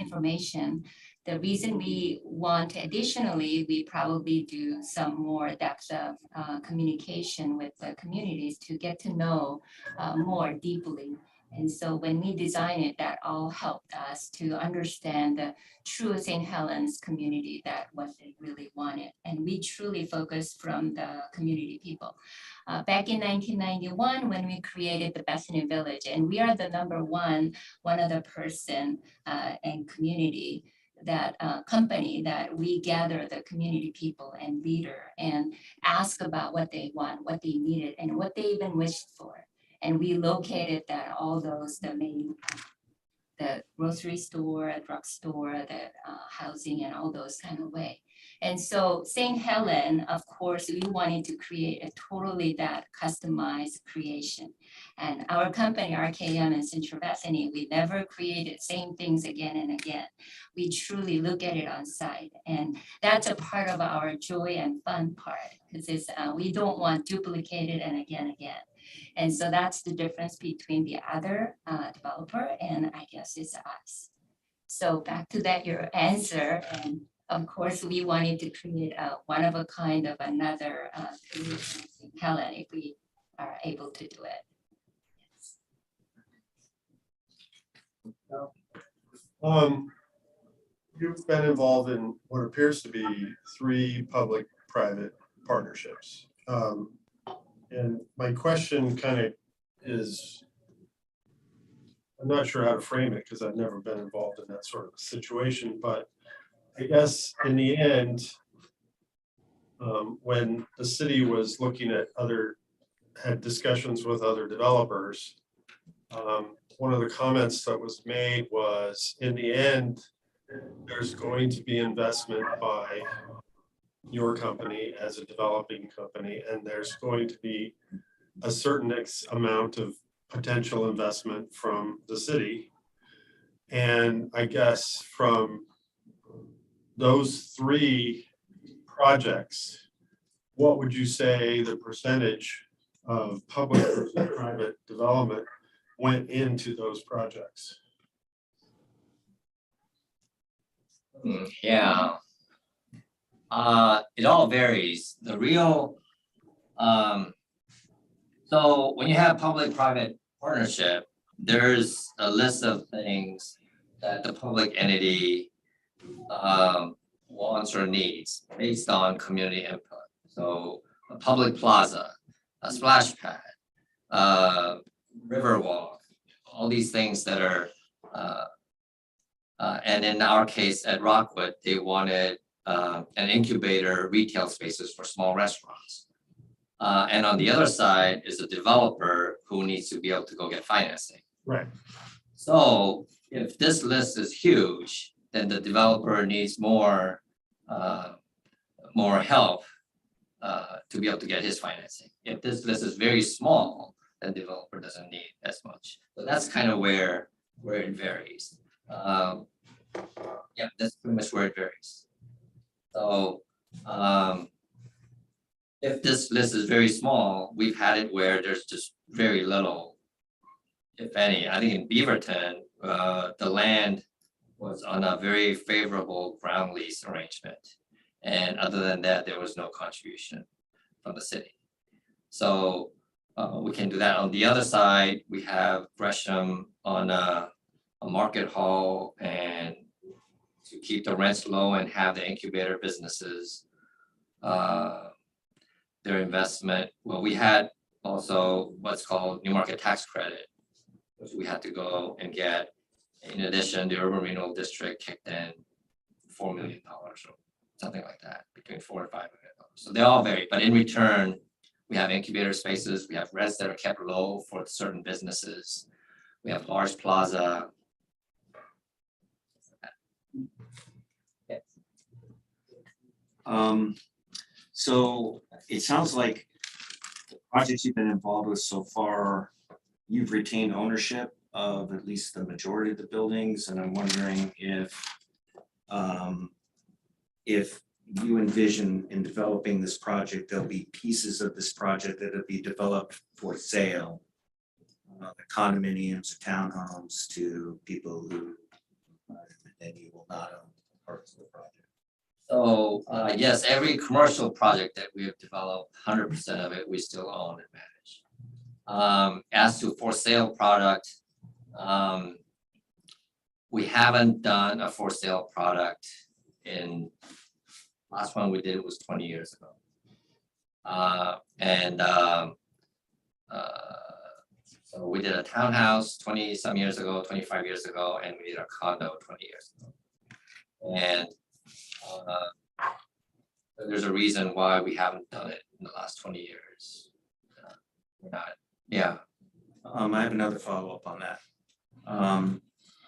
information. The reason we want additionally, we probably do some more depth of communication with the communities to get to know more deeply. And so when we design it, that all helped us to understand the true St. Helens community, that what they really wanted. And we truly focused from the community people. Back in 1991, when we created the Bethlehem Village, and we are the one other person and community that company that we gather the community people and leader and ask about what they want, what they needed, and what they even wished for. And we located that all those, the grocery store, drugstore, the housing, and all those kind of way. And so St. Helen, of course, we wanted to create a totally that customized creation. And our company, RKM and Central Bethany, we never created same things again and again. We truly look at it on site. And that's a part of our joy and fun part, because we don't want duplicated and again. And so that's the difference between the other developer and I guess it's us. So back to that, your answer. And of course, we wanted to create a one of a kind of another Helen if we are able to do it. You've been involved in what appears to be 3 public-private partnerships. And my question kind of is, I'm not sure how to frame it because I've never been involved in that sort of situation, but I guess in the end, when the city was looking at had discussions with other developers, one of the comments that was made was, in the end, there's going to be investment by your company as a developing company, and there's going to be a certain amount of potential investment from the city. And I guess from those 3 projects, what would you say the percentage of public versus private development went into those projects? Yeah. It all varies. The real, so when you have public-private partnership, there's a list of things that the public entity wants or needs based on community input. So a public plaza, a splash pad, Riverwalk, all these things that are, and in our case at Rockwood, they wanted an incubator retail spaces for small restaurants. And on the other side is a developer who needs to be able to go get financing. Right. So if this list is huge, then the developer needs more help to be able to get his financing. If this list is very small, then developer doesn't need as much. So that's kind of where it varies. Yeah, that's pretty much where it varies. So if this list is very small, we've had it where there's just very little, if any. I think in Beaverton, the land was on a very favorable ground lease arrangement. And other than that, there was no contribution from the city. So we can do that. On the other side, we have Gresham on a market hall, and to keep the rents low and have the incubator businesses, their investment. Well, we had also what's called New Market Tax Credit, which we had to go and get. In addition, the Urban Renewal District kicked in $4 million or something like that, between $4 and $5 million. So they all vary, but in return, we have incubator spaces, we have rents that are kept low for certain businesses. We have large plaza. Yes. So it sounds like the projects you've been involved with so far, you've retained ownership of at least the majority of the buildings, and I'm wondering if you envision in developing this project, there'll be pieces of this project that'll be developed for sale, the condominiums or townhomes to people who then you will not own parts of the project. So yes, every commercial project that we have developed, 100% of it, we still own and manage. As to for sale product, we haven't done a for sale product in, last one we did was 20 years ago. So we did a townhouse 20 some years ago, 25 years ago, and we did a condo 20 years ago. And there's a reason why we haven't done it in the last 20 years. We're not, yeah. I have another follow-up on that.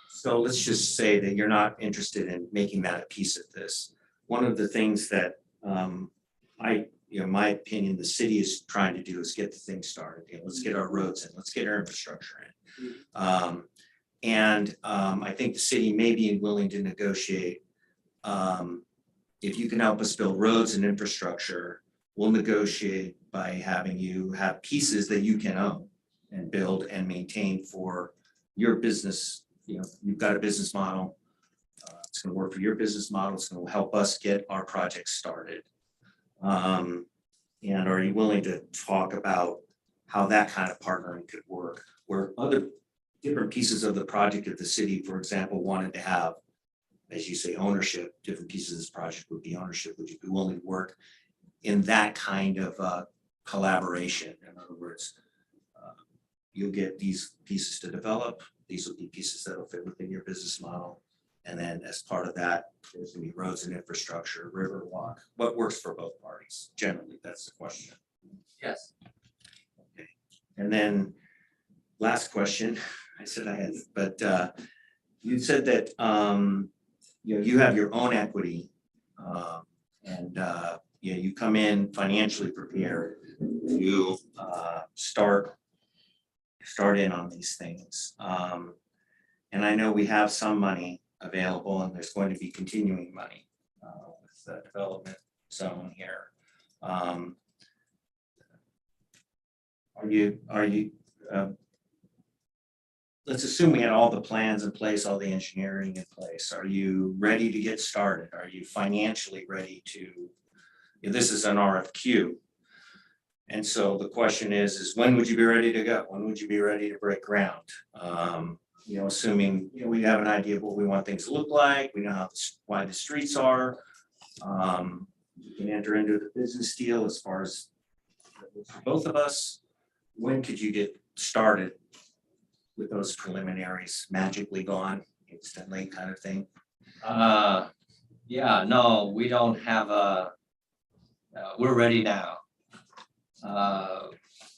So let's just say that you're not interested in making that a piece of this. One of the things that my opinion, the city is trying to do is get the thing started. Let's get our roads in, let's get our infrastructure in. I think the city may be willing to negotiate. If you can help us build roads and infrastructure, we'll negotiate by having you have pieces that you can own and build and maintain for your business. You've got a business model. It's going to work for your business model. It's going to help us get our project started. And are you willing to talk about how that kind of partnering could work? Where other different pieces of the project of the city, for example, wanted to have, as you say, ownership, different pieces of this project would be ownership. Would you be willing to work in that kind of collaboration? In other words, you'll get these pieces to develop. These will be pieces that will fit within your business model. And then as part of that, there's gonna be roads and infrastructure, Riverwalk. What works for both parties? Generally, that's the question. Yes. Okay. And then last question, I said I had, but you said that you have your own equity, and you come in financially prepared to start in on these things. And I know we have some money available, and there's going to be continuing money with the development zone here. Are you let's assume we had all the plans in place, all the engineering in place. Are you ready to get started? Are you financially ready to, this is an RFQ. And so the question is when would you be ready to go? When would you be ready to break ground? Assuming, we have an idea of what we want things to look like, we know how wide the streets are. We can enter into the business deal as far as both of us. When could you get started with those preliminaries magically gone instantly kind of thing? Yeah, no, we don't have we're ready now.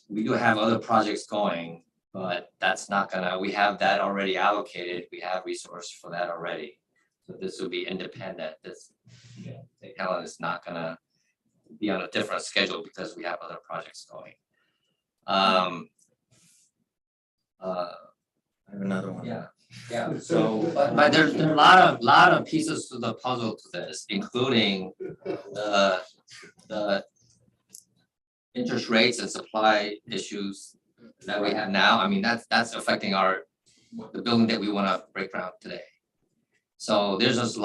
We do have other projects going, but that's not gonna, we have that already allocated. We have resources for that already. So this will be independent. This, St. Helen is not gonna be on a different schedule because we have other projects going. I have another one. Yeah, so, but there's a lot of pieces to the puzzle to this, including the interest rates and supply issues that we have now. I mean, that's affecting the building that we wanna break ground today. So there's just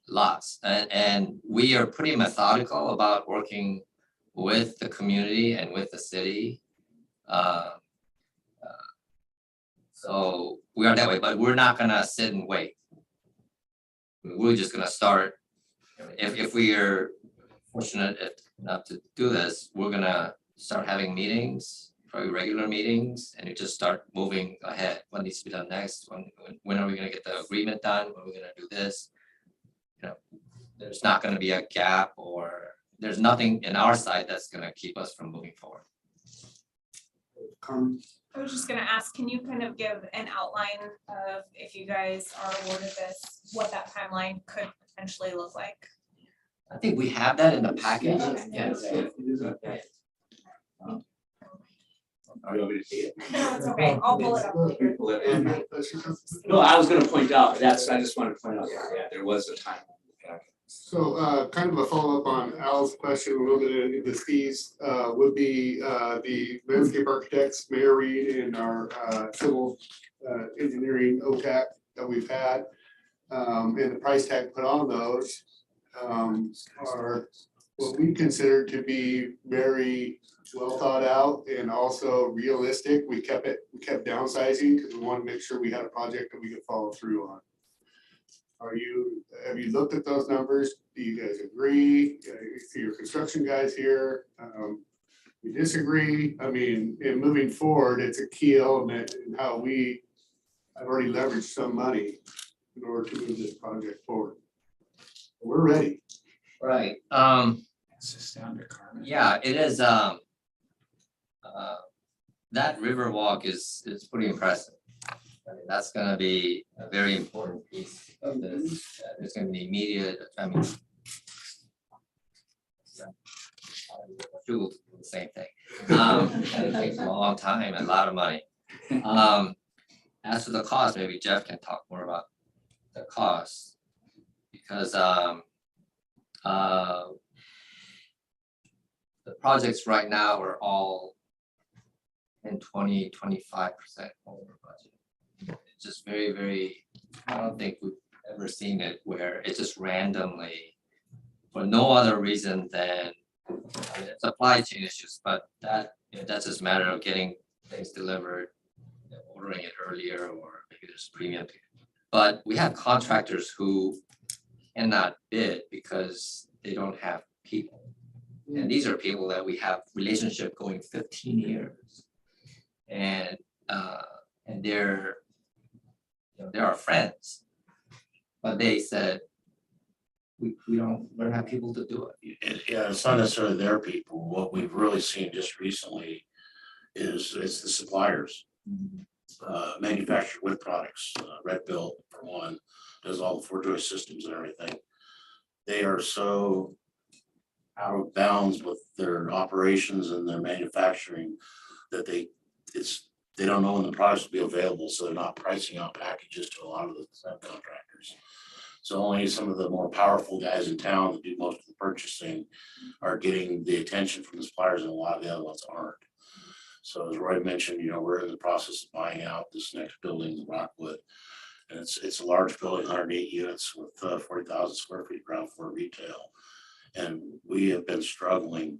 lots, and we are pretty methodical about working with the community and with the city. So we are that way, but we're not gonna sit and wait. We're just gonna start. If we are fortunate enough to do this, we're gonna start having meetings, probably regular meetings, and you just start moving ahead. What needs to be done next? When are we gonna get the agreement done? When are we gonna do this? There's not gonna be a gap, or there's nothing in our side that's gonna keep us from moving forward. I was just gonna ask, can you kind of give an outline of, if you guys are awarded this, what that timeline could potentially look like? I think we have that in the package. Yes. Are you want me to see it? No, it's okay, I'll pull it up later. No, I was gonna point out, I just wanted to point out, there was a time. So kind of a follow-up on Al's question, a little bit of the fees would be the landscape architects, Mayor Reed, and our civil engineering OTAC that we've had. And the price tag put on those are what we consider to be very well thought out and also realistic. We kept downsizing because we want to make sure we had a project that we could follow through on. Have you looked at those numbers? Do you guys agree? See your construction guys here. You disagree? I mean, in moving forward, it's a key element in how I've already leveraged some money in order to move this project forward. We're ready. Right. It's just down to Carmen. Yeah, it is. That Riverwalk is pretty impressive. I mean, that's gonna be a very important piece of this. There's gonna be immediate, I mean, do the same thing. It takes a long time and a lot of money. As for the cost, maybe Jeff can talk more about the cost, because the projects right now are all in 20-25% over budget. It's just very, very, I don't think we've ever seen it where it's just randomly, for no other reason than supply chain issues, but that's just a matter of getting things delivered, ordering it earlier, or maybe there's premium. But we have contractors who cannot bid because they don't have people. And these are people that we have relationship going 15 years. And they're our friends, but they said we don't have people to do it. Yeah, it's not necessarily their people. What we've really seen just recently is it's the suppliers. Manufactured wood products, Red Bill for one, does all the four-joy systems and everything. They are so out of bounds with their operations and their manufacturing that they don't know when the products will be available, so they're not pricing out packages to a lot of the subcontractors. So only some of the more powerful guys in town that do most of the purchasing are getting the attention from the suppliers, and a lot of the other ones aren't. So as Roy mentioned, we're in the process of buying out this next building, the Rockwood. And it's a large building, 108 units with 40,000 square feet ground floor retail. And we have been struggling.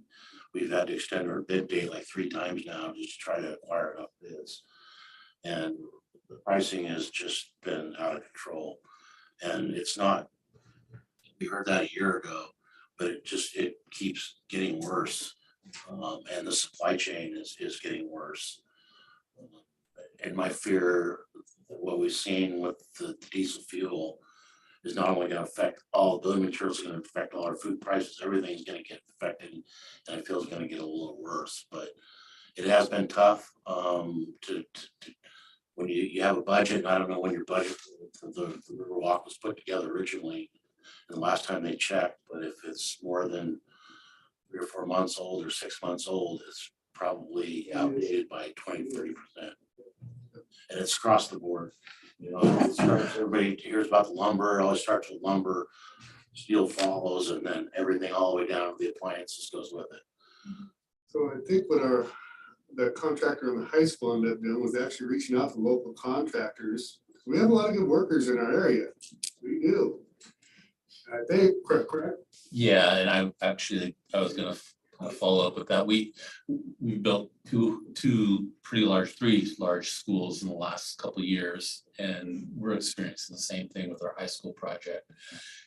We've had to extend our bid date like 3 times now just to try to acquire enough bids. And the pricing has just been out of control. And it's not, we heard that a year ago, but it keeps getting worse. And the supply chain is getting worse. And my fear, what we've seen with the diesel fuel, is not only going to affect all building materials, going to affect all our food prices, everything's going to get affected, and I feel it's going to get a little worse. But it has been tough to when you have a budget, and I don't know when your budget for the Riverwalk was put together originally, and the last time they checked, but if it's more than 3 or 4 months old or 6 months old, it's probably outdated by 20-30%. And it's across the board. Everybody hears about the lumber, it always starts with lumber, steel follows, and then everything all the way down to the appliances goes with it. So I think what the contractor in the high school ended up doing was actually reaching out to local contractors. We have a lot of good workers in our area. We do. I think, correct? Yeah, and I was gonna follow up with that. We built three large schools in the last couple of years, and we're experiencing the same thing with our high school project.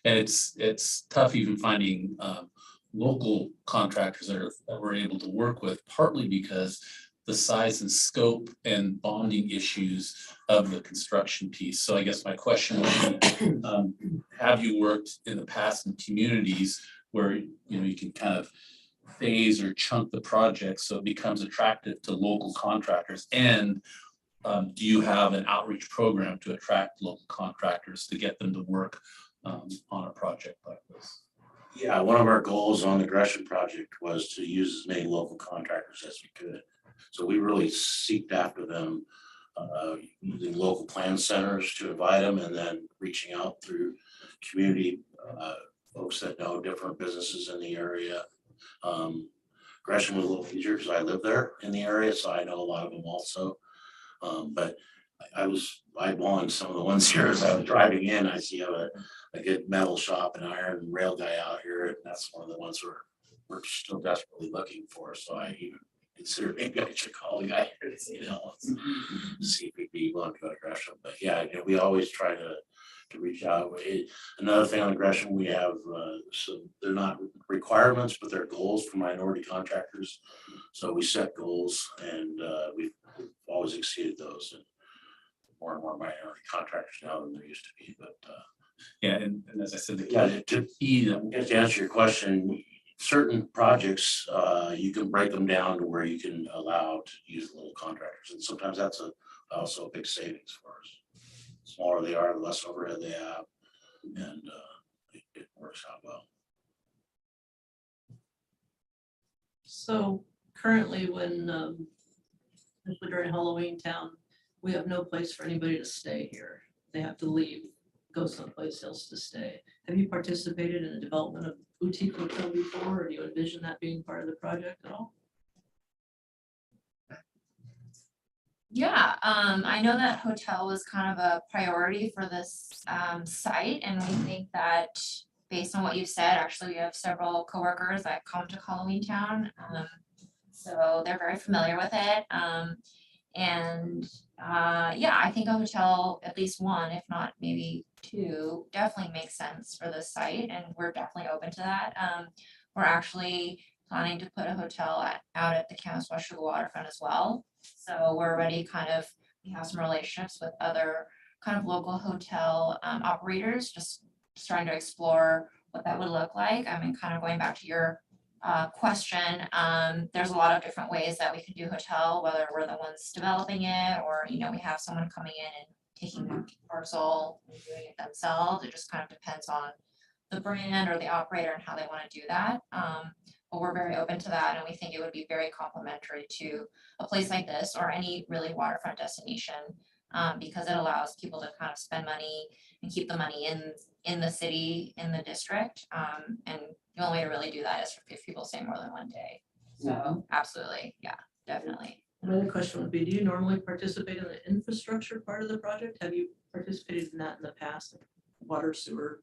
And it's tough even finding local contractors that we're able to work with, partly because the size and scope and bonding issues of the construction piece. So I guess my question would be, have you worked in the past in communities where you can kind of phase or chunk the project so it becomes attractive to local contractors? And do you have an outreach program to attract local contractors to get them to work on a project like this? Yeah, one of our goals on the Gresham project was to use as many local contractors as we could. So we really seeked after them, using local plan centers to invite them, and then reaching out through community folks that know different businesses in the area. Gresham was a little easier because I live there in the area, so I know a lot of them also. But I was eyeballing some of the ones here as I was driving in. I see a good metal shop and iron and rail guy out here, and that's one of the ones we're still desperately looking for. So I even consider maybe I should call the guy here to see if he'd be willing to go to Gresham. But yeah, we always try to reach out. Another thing on Gresham, we have so they're not requirements, but they're goals for minority contractors. So we set goals, and we've always exceeded those, and more minority contractors now than there used to be. But yeah, and as I said, to answer your question, certain projects you can break them down to where you can allow to use little contractors, and sometimes that's also a big savings for us. The smaller they are, the less overhead they have, and it works out well. So currently, especially during Halloween Town, we have no place for anybody to stay here. They have to leave, go someplace else to stay. Have you participated in the development of boutique hotel before, or do you envision that being part of the project at all? Yeah, I know that hotel was kind of a priority for this site, and we think that based on what you said, actually we have several coworkers that come to Halloween Town, so they're very familiar with it. Yeah, I think a hotel, at least one, if not maybe two, definitely makes sense for this site, and we're definitely open to that. We're actually planning to put a hotel out at the Camas West Sugar waterfront as well. So we're already we have some relationships with other kind of local hotel operators, just trying to explore what that would look like. I mean, kind of going back to your question, there's a lot of different ways that we could do hotel, whether we're the ones developing it, or we have someone coming in and taking the parcel and doing it themselves. It just kind of depends on the brand or the operator and how they want to do that. But we're very open to that, and we think it would be very complementary to a place like this or any really waterfront destination, because it allows people to kind of spend money and keep the money in the city, in the district. And the only way to really do that is if people stay more than one day. So absolutely, yeah, definitely. My other question would be, do you normally participate in the infrastructure part of the project? Have you participated in that in the past, like water, sewer?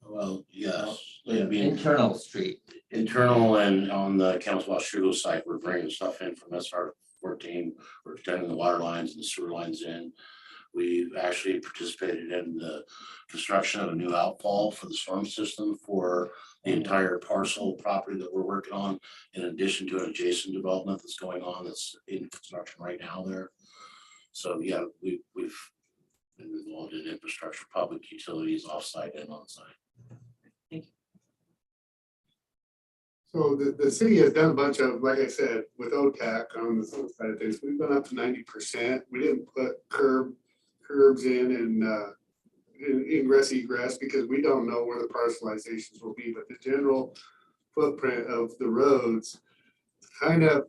Well, yes, I mean, Internal street. internal and on the Council Washugo site, we're bringing stuff in from SR 14. We're extending the water lines and the sewer lines in. We've actually participated in the construction of a new outfall for the storm system for the entire parcel property that we're working on, in addition to an adjacent development that's going on that's in construction right now there. So yeah, we've been involved in infrastructure, public utilities, offsite and onsite. So the city has done a bunch of, like I said, with OTAC on the south side of things, we've gone up to 90%. We didn't put curbs in and ingress egress because we don't know where the parcelizations will be, but the general footprint of the roads kind of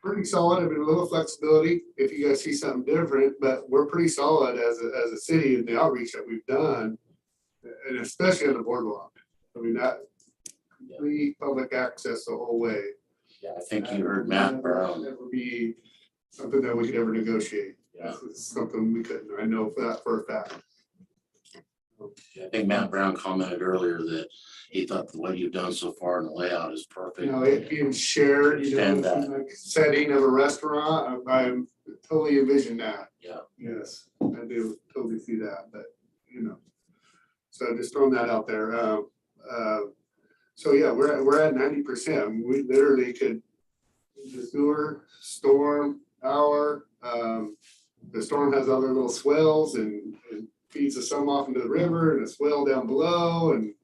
pretty solid. I mean, a little flexibility if you guys see something different, but we're pretty solid as a city in the outreach that we've done, and especially on the boardwalk. I mean, that complete public access the whole way. Yeah, I think you heard Matt Brown. That would be something that we could ever negotiate. Yeah. It's something we couldn't. I know that for a fact. I think Matt Brown commented earlier that he thought the way you've done so far in the layout is perfect. You know, it being shared, you know, Understand that. like setting of a restaurant, I totally envision that. Yeah. Yes, I do totally see that, but you know, so just throwing that out there. So yeah, we're at 90%. We literally could, the sewer, storm, the storm has other little swells and feeds the some off into the river and a swell down below and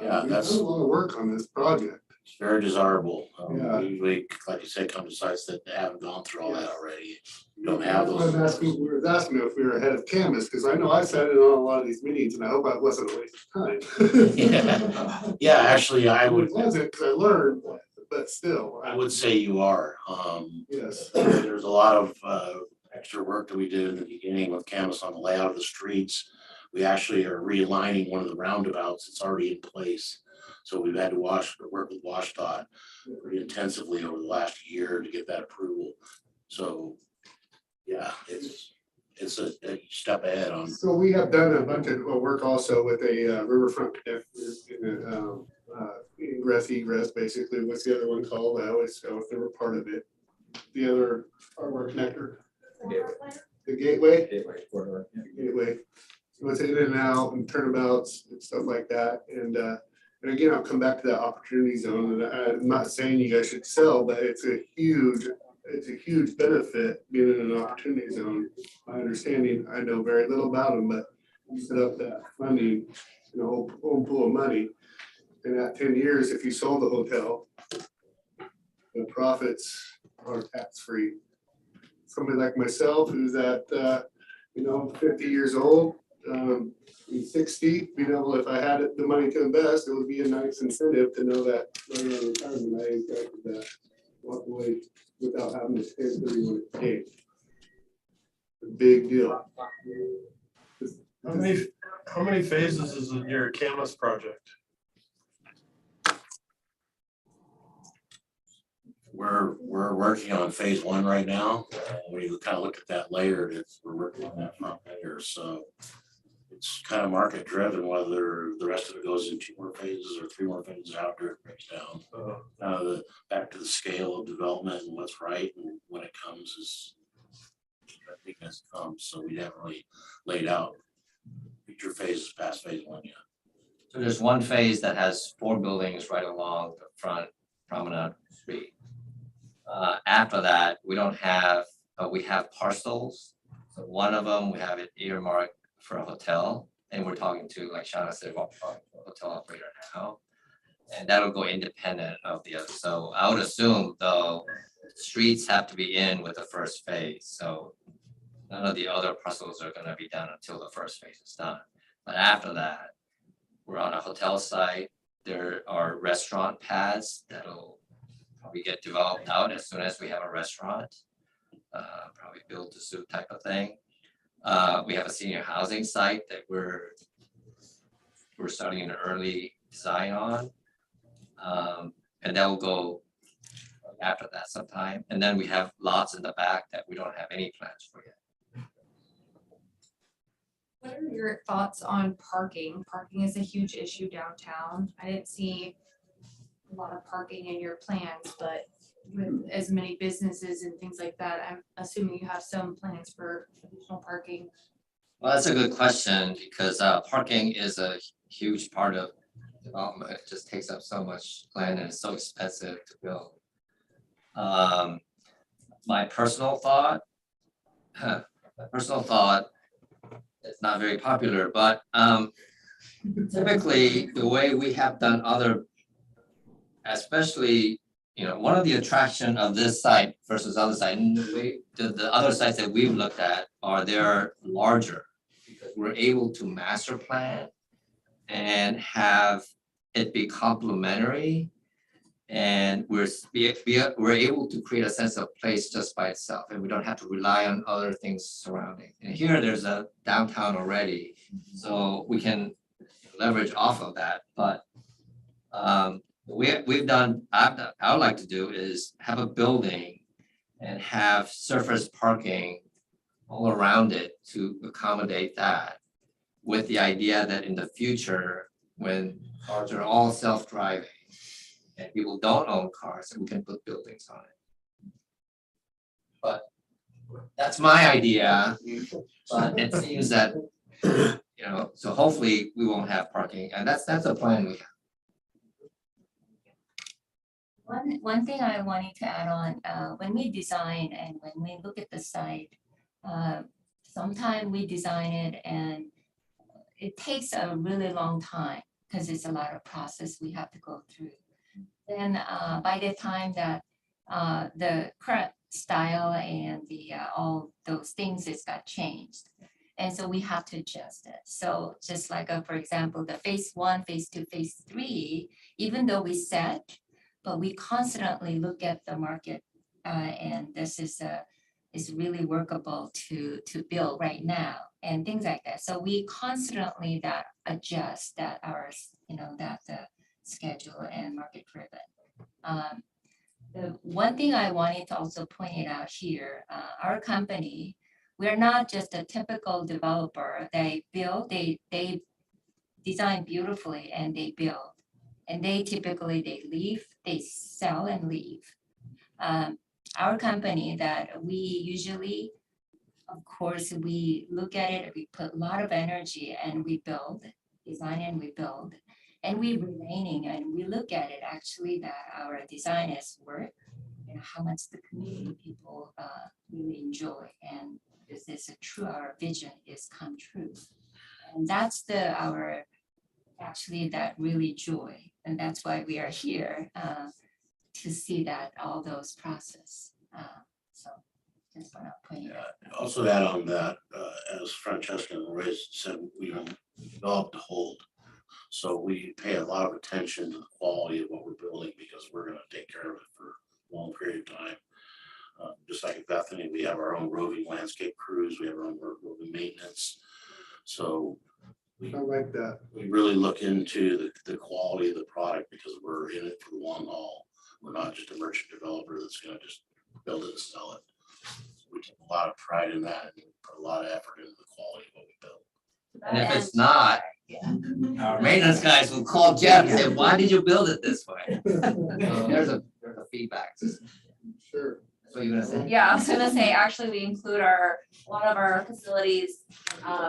Yeah, we've that's done a lot of work on this project. very desirable. Yeah. We, like you said, come to sites that haven't gone through all that already. You don't have That's why those. we were asking if we were ahead of Canvas, because I know I sat in on a lot of these meetings and I hope I wasn't a waste of time. Yeah. Yeah, actually, I would, It wasn't, because I learned, but still. I would say you are. Yes. There's a lot of extra work that we did in the beginning with Canvas on the layout of the streets. We actually are realigning one of the roundabouts. It's already in place. So we've had to work with WashDOT pretty intensively over the last year to get that approval. So, yeah, it's a step ahead on. So we have done a bunch of work also with a riverfront connector, ingress egress, basically. What's the other one called? I was never part of it. The other hardware connector. The gateway. Gateway. So it's in and out and turnabouts and stuff like that. And again, I'll come back to that opportunity zone. And I'm not saying you guys should sell, but it's a huge benefit being in an opportunity zone. My understanding, I know very little about them, but you set up that funding, you know, whole pool of money. And at 10 years, if you sold the hotel, the profits are tax-free. Somebody like myself who's at, 50 years old, 60, being able, if I had the money to invest, it would be a nice incentive to know that later in retirement, I could walk away without having to pay 31 days. A big deal. How many phases is in your Camas project? We're working on phase 1 right now. When you kind of look at that layer, we're working on that front layer. So it's kind of market driven, whether the rest of it goes in 2 more phases or 3 more phases after it breaks down. Back to the scale of development and what's right and when it comes is, I think as it comes. So we haven't really laid out future phases past phase 1 yet. So there's one phase that has 4 buildings right along the front promenade street. After that, we don't have, we have parcels. So one of them, we have it earmarked for a hotel, and we're talking to, like Shauna said, a hotel operator now. And that'll go independent of the other. So I would assume though, streets have to be in with the first phase. So none of the other parcels are gonna be done until the first phase is done. But after that, we're on a hotel site. There are restaurant pads that'll probably get developed out as soon as we have a restaurant, probably build to suit type of thing. We have a senior housing site that we're starting an early design on. And that will go after that sometime. And then we have lots in the back that we don't have any plans for yet. What are your thoughts on parking? Parking is a huge issue downtown. I didn't see a lot of parking in your plans, but with as many businesses and things like that, I'm assuming you have some plans for additional parking. Well, that's a good question because parking is a huge part of development. It just takes up so much land and it's so expensive to build. My personal thought, it's not very popular, but typically the way we have done other, especially, one of the attraction of this site versus other site, the other sites that we've looked at they're larger because we're able to master plan and have it be complementary. And we're able to create a sense of place just by itself, and we don't have to rely on other things surrounding. And here there's a downtown already, so we can leverage off of that. But I would like to do is have a building and have surface parking all around it to accommodate that, with the idea that in the future, when cars are all self-driving, and people don't own cars, and we can put buildings on it. But that's my idea, but it seems that, so hopefully we won't have parking, and that's a plan we have. One thing I wanted to add on, when we design and when we look at the site, sometimes we design it and it takes a really long time because it's a lot of process we have to go through. Then by the time that the current style and all those things got changed. And so we have to adjust it. So just like, for example, the phase 1, phase 2, phase 3, even though we set, but we constantly look at the market and this is really workable to build right now and things like that. So we constantly adjust our, schedule and market driven. The one thing I wanted to also point it out here, our company, we're not just a typical developer. They build, they design beautifully and they build. And they leave, they sell and leave. Our company that we usually, of course, we look at it, we put a lot of energy and we build, design and we build. And we remaining and we look at it actually that our design has worked and how much the community people really enjoy. And this is our vision is come true. And that's actually that really joy. And that's why we are here to see that all those process. So just want to point it out. Also add on that, as Francesca and Ray said, we developed a hold. So we pay a lot of attention to the quality of what we're building because we're going to take care of it for a long period of time. Just like at Bethany, we have our own roving landscape crews, we have our own roving maintenance. So I like that. we really look into the quality of the product because we're in it for the long haul. We're not just a merchant developer that's going to just build it and sell it. We take a lot of pride in that and put a lot of effort into the quality of what we build. And if it's not, our maintenance guys will call Jeff and say, why did you build it this way? So there's a feedback system. Sure. That's what you're gonna say? Yeah, I was gonna say, actually, we include a lot of our facilities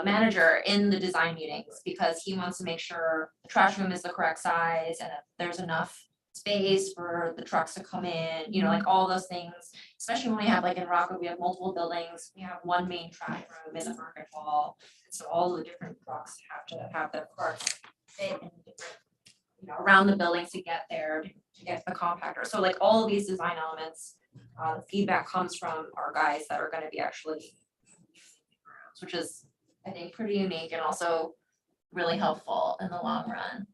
manager in the design meetings because he wants to make sure the trash room is the correct size and if there's enough space for the trucks to come in, like all those things, especially when we have like in Rockwood, we have multiple buildings, we have one main trash room in the market hall. So all the different trucks have to have their carts fit in different, around the buildings to get there, to get the compactor. So like all of these design elements, the feedback comes from our guys that are gonna be actually, which is, I think, pretty unique and also really helpful in the long run.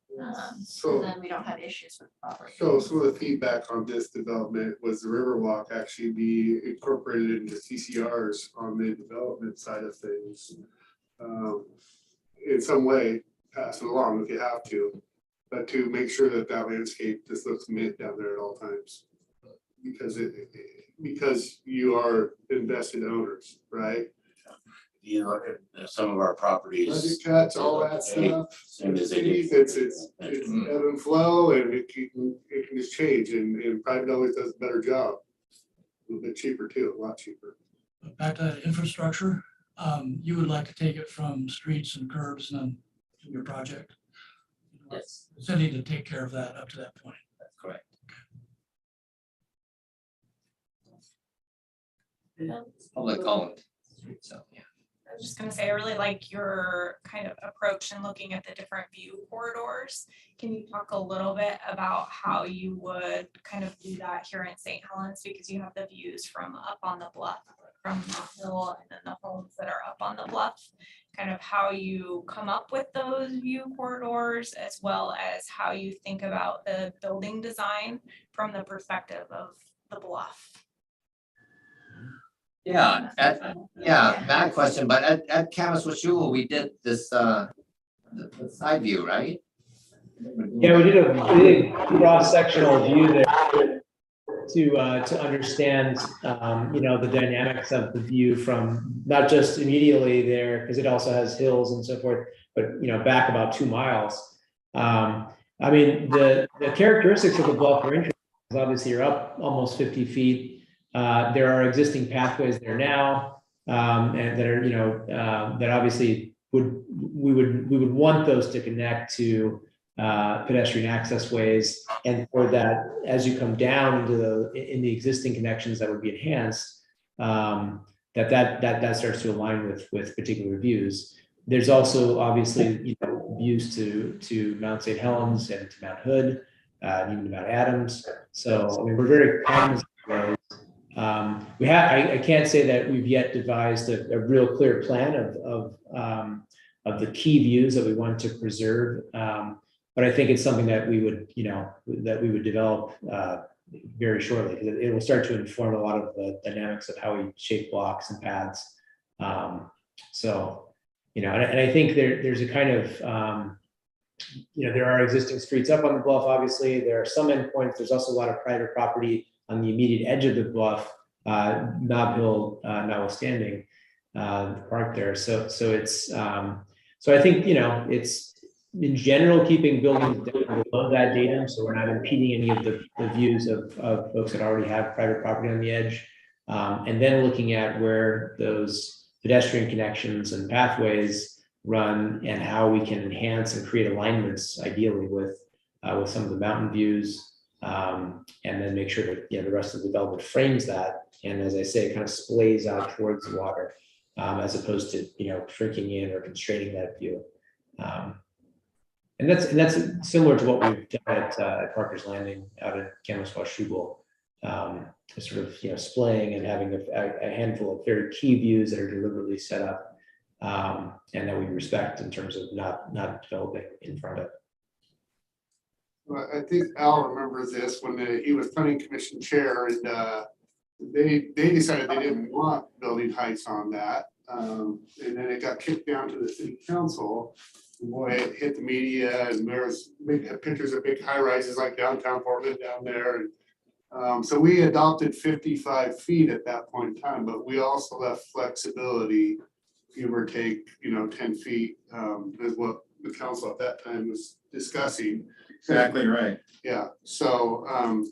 So then we don't have issues with property. So some of the feedback on this development was the Riverwalk actually be incorporated into CCRs on the development side of things. In some way, pass it along if you have to, but to make sure that landscape just looks mint down there at all times. because you are invested owners, right? You look at some of our properties. Budget cuts, all that stuff. Same as they do. It's ebb and flow, and it can just change, and private always does a better job. A little bit cheaper too, a lot cheaper. Back to that infrastructure, you would like to take it from streets and curbs and then to your project? Yes, The city to take care of that up to that point. that's correct. Public owned, so, yeah. I was just gonna say, I really like your kind of approach in looking at the different view corridors. Can you talk a little bit about how you would kind of do that here in St. Helens? Because you have the views from up on the bluff, from the hill, and then the homes that are up on the bluff. Kind of how you come up with those view corridors, as well as how you think about the building design from the perspective of the bluff. Yeah, bad question, but at Camas Washougal, we did this, the side view, right? Yeah, we did a cross-sectional view there to understand, the dynamics of the view from not just immediately there, because it also has hills and so forth, but, back about 2 miles. I mean, the characteristics of the bluff are interesting, because obviously you're up almost 50 feet. There are existing pathways there now, and that are, that obviously we would want those to connect to pedestrian access ways, and for that, as you come down into the existing connections that would be enhanced, that starts to align with particular views. There's also obviously views to Mount St. Helens and to Mount Hood, even to Mount Adams. So I mean, we're very cognizant of those. I can't say that we've yet devised a real clear plan of the key views that we want to preserve. But I think it's something that we would develop very shortly, because it will start to inform a lot of the dynamics of how we shape blocks and paths. And I think there's a kind of, there are existing streets up on the bluff, obviously. There are some endpoints. There's also a lot of private property on the immediate edge of the bluff, Nob Hill notwithstanding, the park there. So it's, so I think, it's in general keeping buildings down below that datum, so we're not impeding any of the views of folks that already have private property on the edge. And then looking at where those pedestrian connections and pathways run, and how we can enhance and create alignments, ideally with some of the mountain views. And then make sure that the rest of the development frames that, and as I say, it kind of splays out towards the water, as opposed to shrinking in or constraining that view. And that's similar to what we've done at Parker's Landing out at Camas Washougal, sort of splaying and having a handful of very key views that are deliberately set up, and that we respect in terms of not developing in front of. Well, I think Al remembers this when he was planning commission chair, and they decided they didn't want building heights on that. And then it got kicked down to the city council. And boy, it hit the media, and there's big pictures of big high rises like downtown Portland down there. And so we adopted 55 feet at that point in time, but we also left flexibility, give or take, 10 feet, is what the council at that time was discussing. Exactly right. Yeah, so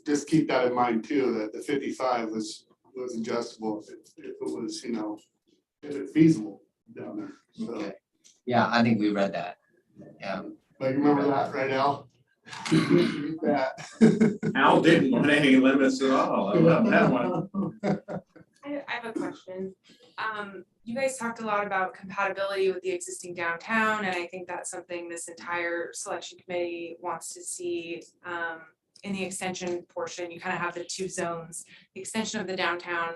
just keep that in mind too, that the 55 was adjustable if it was, if it's feasible down there. So, Okay. Yeah, I think we read that. Yeah. but you remember that, right, Al? Read that. Al didn't want any limits at all. I love that one. I have a question. You guys talked a lot about compatibility with the existing downtown, and I think that's something this entire selection committee wants to see in the extension portion. You kind of have the two zones, the extension of the downtown.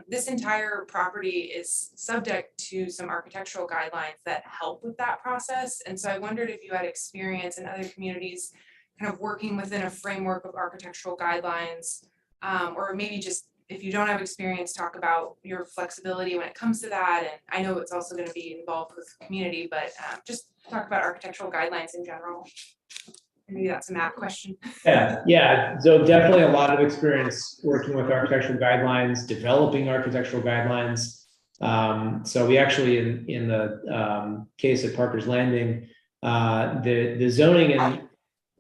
This entire property is subject to some architectural guidelines that help with that process. And so I wondered if you had experience in other communities kind of working within a framework of architectural guidelines, or maybe just if you don't have experience, talk about your flexibility when it comes to that. And I know it's also going to be involved with community, but just talk about architectural guidelines in general. Maybe that's a Matt question. Yeah, so definitely a lot of experience working with architectural guidelines, developing architectural guidelines. So we actually, in the case of Parker's Landing, the zoning and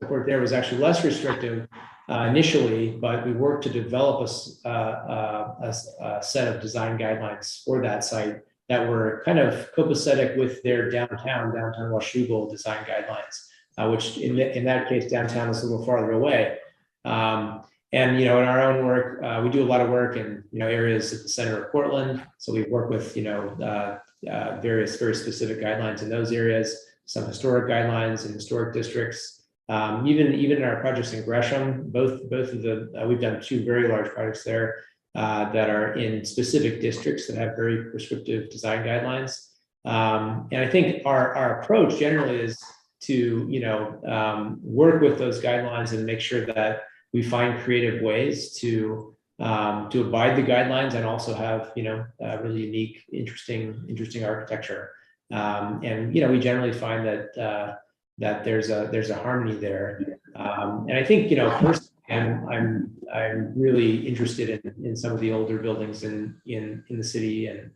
support there was actually less restrictive initially, but we worked to develop a set of design guidelines for that site that were kind of copacetic with their downtown Washougal design guidelines, which in that case, downtown is a little farther away. And, in our own work, we do a lot of work in, areas at the center of Portland. So we work with, various very specific guidelines in those areas, some historic guidelines in historic districts. Even in our projects in Gresham, both of the, we've done 2 very large projects there that are in specific districts that have very prescriptive design guidelines. And I think our approach generally is to, work with those guidelines and make sure that we find creative ways to abide the guidelines and also have, really unique, interesting architecture. And, we generally find that there's a harmony there. And I think, personally, I'm really interested in some of the older buildings in the city and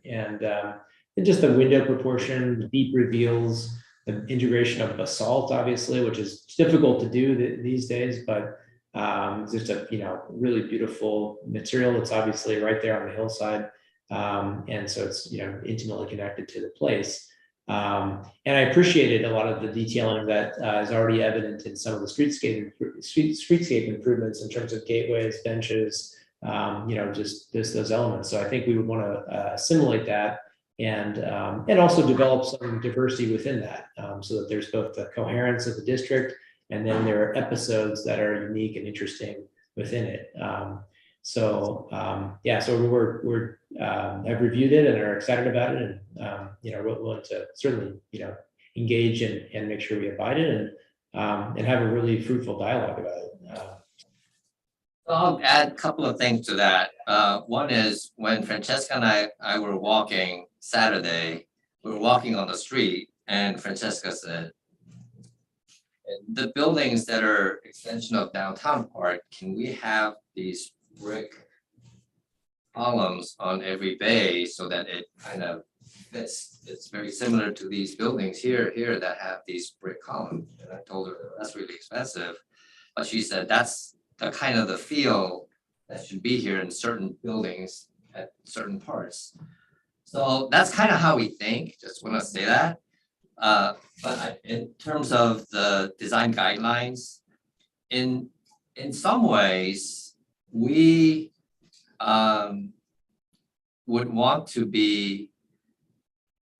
just the window proportion, the deep reveals, the integration of basalt, obviously, which is difficult to do these days, but it's just a really beautiful material that's obviously right there on the hillside, and so it's intimately connected to the place. And I appreciated a lot of the detailing that is already evident in some of the streetscape improvements in terms of gateways, benches, just those elements. So I think we would want to assimilate that and also develop some diversity within that, so that there's both the coherence of the district and then there are episodes that are unique and interesting within it. So we're have reviewed it and are excited about it, and we're willing to certainly engage and make sure we abide it and have a really fruitful dialogue about it. I'll add a couple of things to that. One is when Francesca and I were walking Saturday, we were walking on the street, and Francesca said, the buildings that are extension of downtown park, can we have these brick columns on every bay so that it kind of fits? It's very similar to these buildings here that have these brick columns. And I told her that's really expensive, but she said that's the kind of the feel that should be here in certain buildings at certain parts. So that's kind of how we think. Just want to say that. But in terms of the design guidelines, in some ways, we would want to be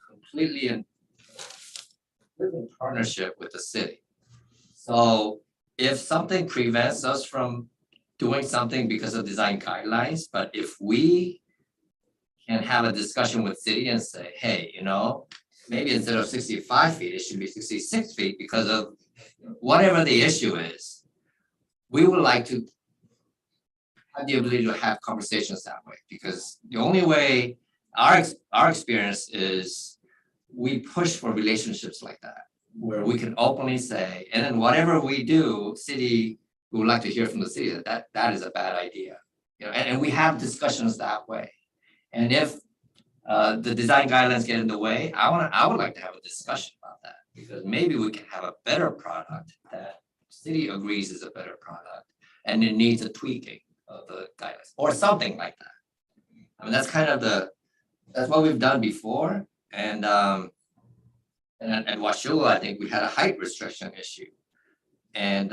completely in partnership with the city. So if something prevents us from doing something because of design guidelines, but if we can have a discussion with city and say, hey, maybe instead of 65 feet, it should be 66 feet because of whatever the issue is. We would like to have the ability to have conversations that way, because the only way our experience is we push for relationships like that, where we can openly say, and then whatever we do, city, we would like to hear from the city that is a bad idea. And we have discussions that way. And if the design guidelines get in the way, I would like to have a discussion about that, because maybe we can have a better product that city agrees is a better product and it needs a tweaking of the guidelines or something like that. I mean, that's kind of that's what we've done before. And at Washougal, I think we had a height restriction issue. And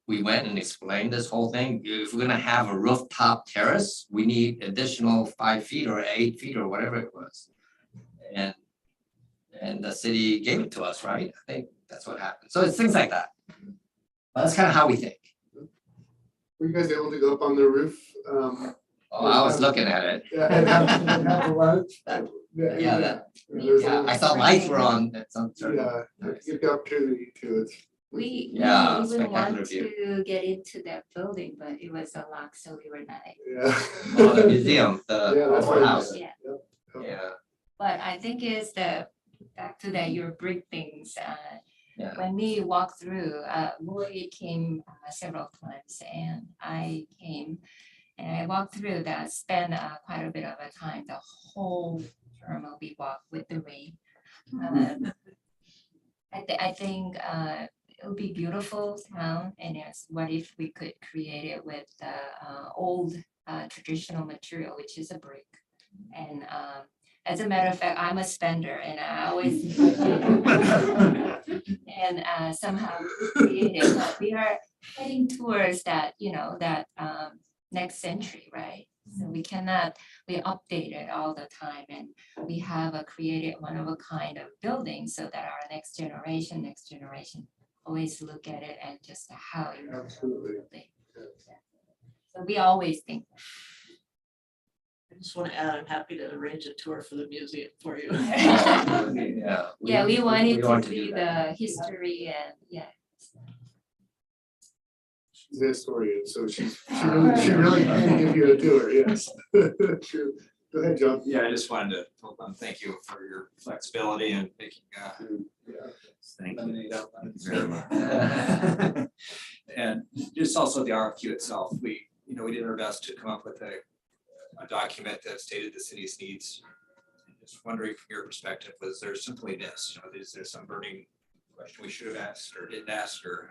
we went and explained this whole thing. If we're gonna have a rooftop terrace, we need additional 5 feet or 8 feet or whatever it was. And the city gave it to us, right? I think that's what happened. So it's things like that. But that's kind of how we think. Were you guys able to go up on the roof? I was looking at it. Yeah, and have a lunch? I saw lights were on at some sort of. Yeah, get the opportunity to. We Yeah, even want spectacular view. to get into that building, but it was a lock, so we were not able. Yeah. Oh, the museum, the that's old right. house. Yeah. Yeah. But I think is back to that your brick things. Yeah, when we walked through, Roy came several times and I came and I walked through that, spent quite a bit of a time, the whole terminal we walked with the rain. I think it would be beautiful town, and it's what if we could create it with old traditional material, which is a brick. And as a matter of fact, I'm a spender and I always and somehow create it. But we are heading towards that, that next century, right? So we update it all the time, and we have created one of a kind of building so that our next generation always look at it and just how you Absolutely. So we always think. I just want to add, I'm happy to arrange a tour for the museum for you. Yeah. We wanted to do see that. the history and She's a historian, so she really can give you a tour, yes. True. Go ahead, John. Yeah, I just wanted to thank you for your flexibility and making Thank you. lemonade out of it. And just also the RFQ itself, we did our best to come up with a document that stated the city's needs. Just wondering from your perspective, was there simply this, is there some burning question we should have asked or didn't ask, or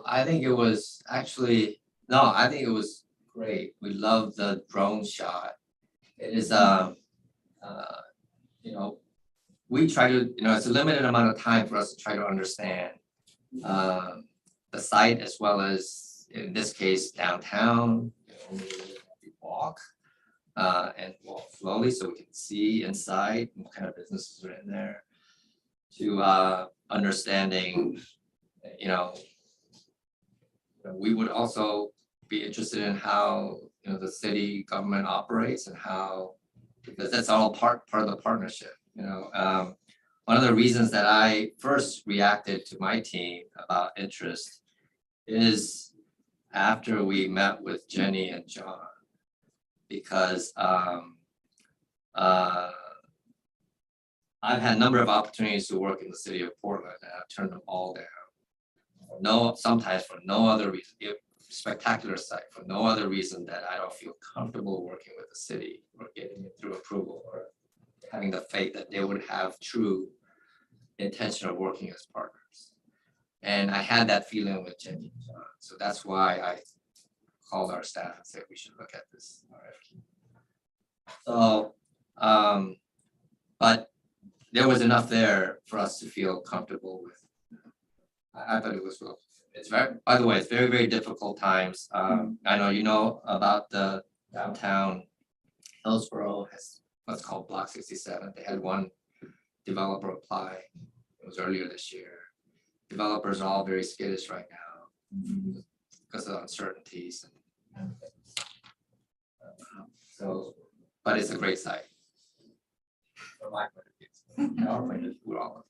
I think it was actually, I think it was great. We love the drone shot. It is, we try to, it's a limited amount of time for us to try to understand the site as well as, in this case, downtown. We walk and walk slowly so we can see inside what kind of businesses are in there, to understanding, we would also be interested in how the city government operates and how, because that's all part of the partnership. One of the reasons that I first reacted to my team about interest is after we met with Jenny and John, because I've had a number of opportunities to work in the city of Portland, and I've turned them all down. Sometimes for no other reason, spectacular site, for no other reason that I don't feel comfortable working with the city or getting it through approval or having the faith that they would have true intention of working as partners. And I had that feeling with Jenny and John. So that's why I called our staff and said we should look at this RFQ. So, but there was enough there for us to feel comfortable with. I thought it was well. It's by the way, it's very, very difficult times. I know you know about the downtown Hillsborough has what's called Block 67. They had one developer apply. It was earlier this year. Developers are all very skittish right now because of uncertainties. So, but it's a great site. From my point of view, our point of view, we're all.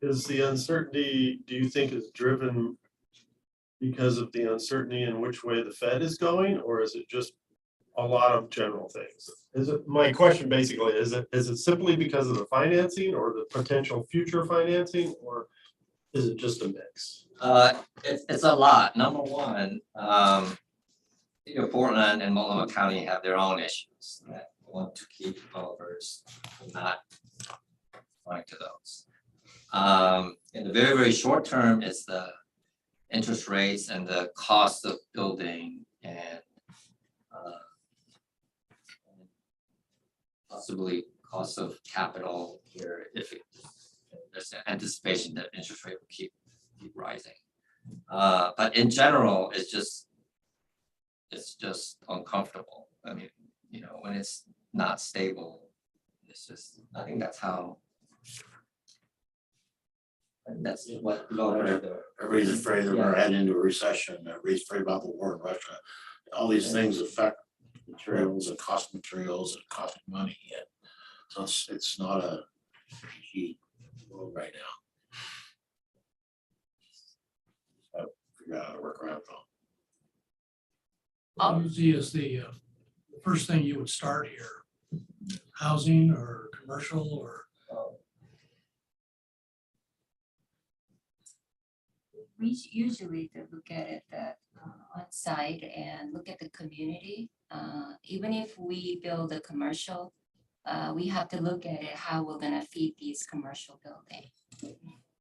Is the uncertainty, do you think, is driven because of the uncertainty in which way the Fed is going, or is it just a lot of general things? My question basically, is it simply because of the financing or the potential future financing, or is it just a mix? It's a lot. Number one, Portland and Multnomah County have their own issues that want to keep developers from not going to those. In the very, very short term, it's the interest rates and the cost of building and possibly cost of capital here if there's an anticipation that interest rate will keep rising. But in general, it's just uncomfortable. I mean, when it's not stable, it's just, I think that's how. And that's what Everybody's afraid they're gonna head into a recession. Everybody's afraid about the war in Russia. All these things affect materials and cost materials and cost money. And so it's not a easy world right now. So figure out how to work around it all. What you see as the first thing you would start here? Housing or commercial or? We usually to look at it on site and look at the community. Even if we build a commercial, we have to look at it, how we're gonna feed these commercial buildings.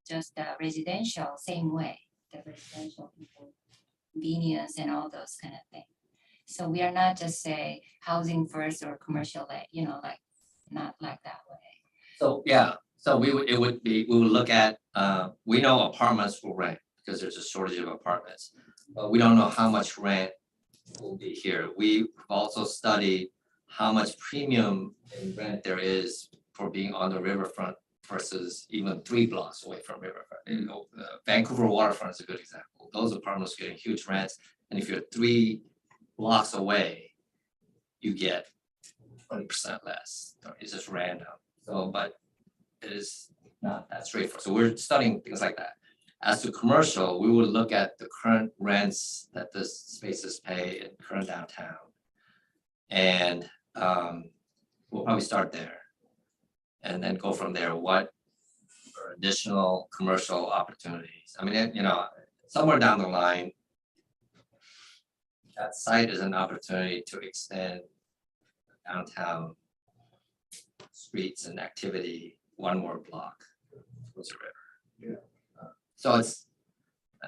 Just residential, same way, the residential people, convenience and all those kind of things. So we are not just say housing first or commercial, like, you know, like, not like that way. So, yeah, so we would look at, we know apartments will rent because there's a shortage of apartments. But we don't know how much rent will be here. We've also studied how much premium in rent there is for being on the riverfront versus even 3 blocks away from riverfront. You know, Vancouver waterfront is a good example. Those apartments getting huge rents, and if you're 3 blocks away, you get 20% less. It's just random. So, but it is not that straightforward. So we're studying things like that. As to commercial, we would look at the current rents that the spaces pay in current downtown. And we'll probably start there. And then go from there. What are additional commercial opportunities? I mean, you know, somewhere down the line, that site is an opportunity to extend downtown streets and activity 1 more block towards the river. Yeah. So it's,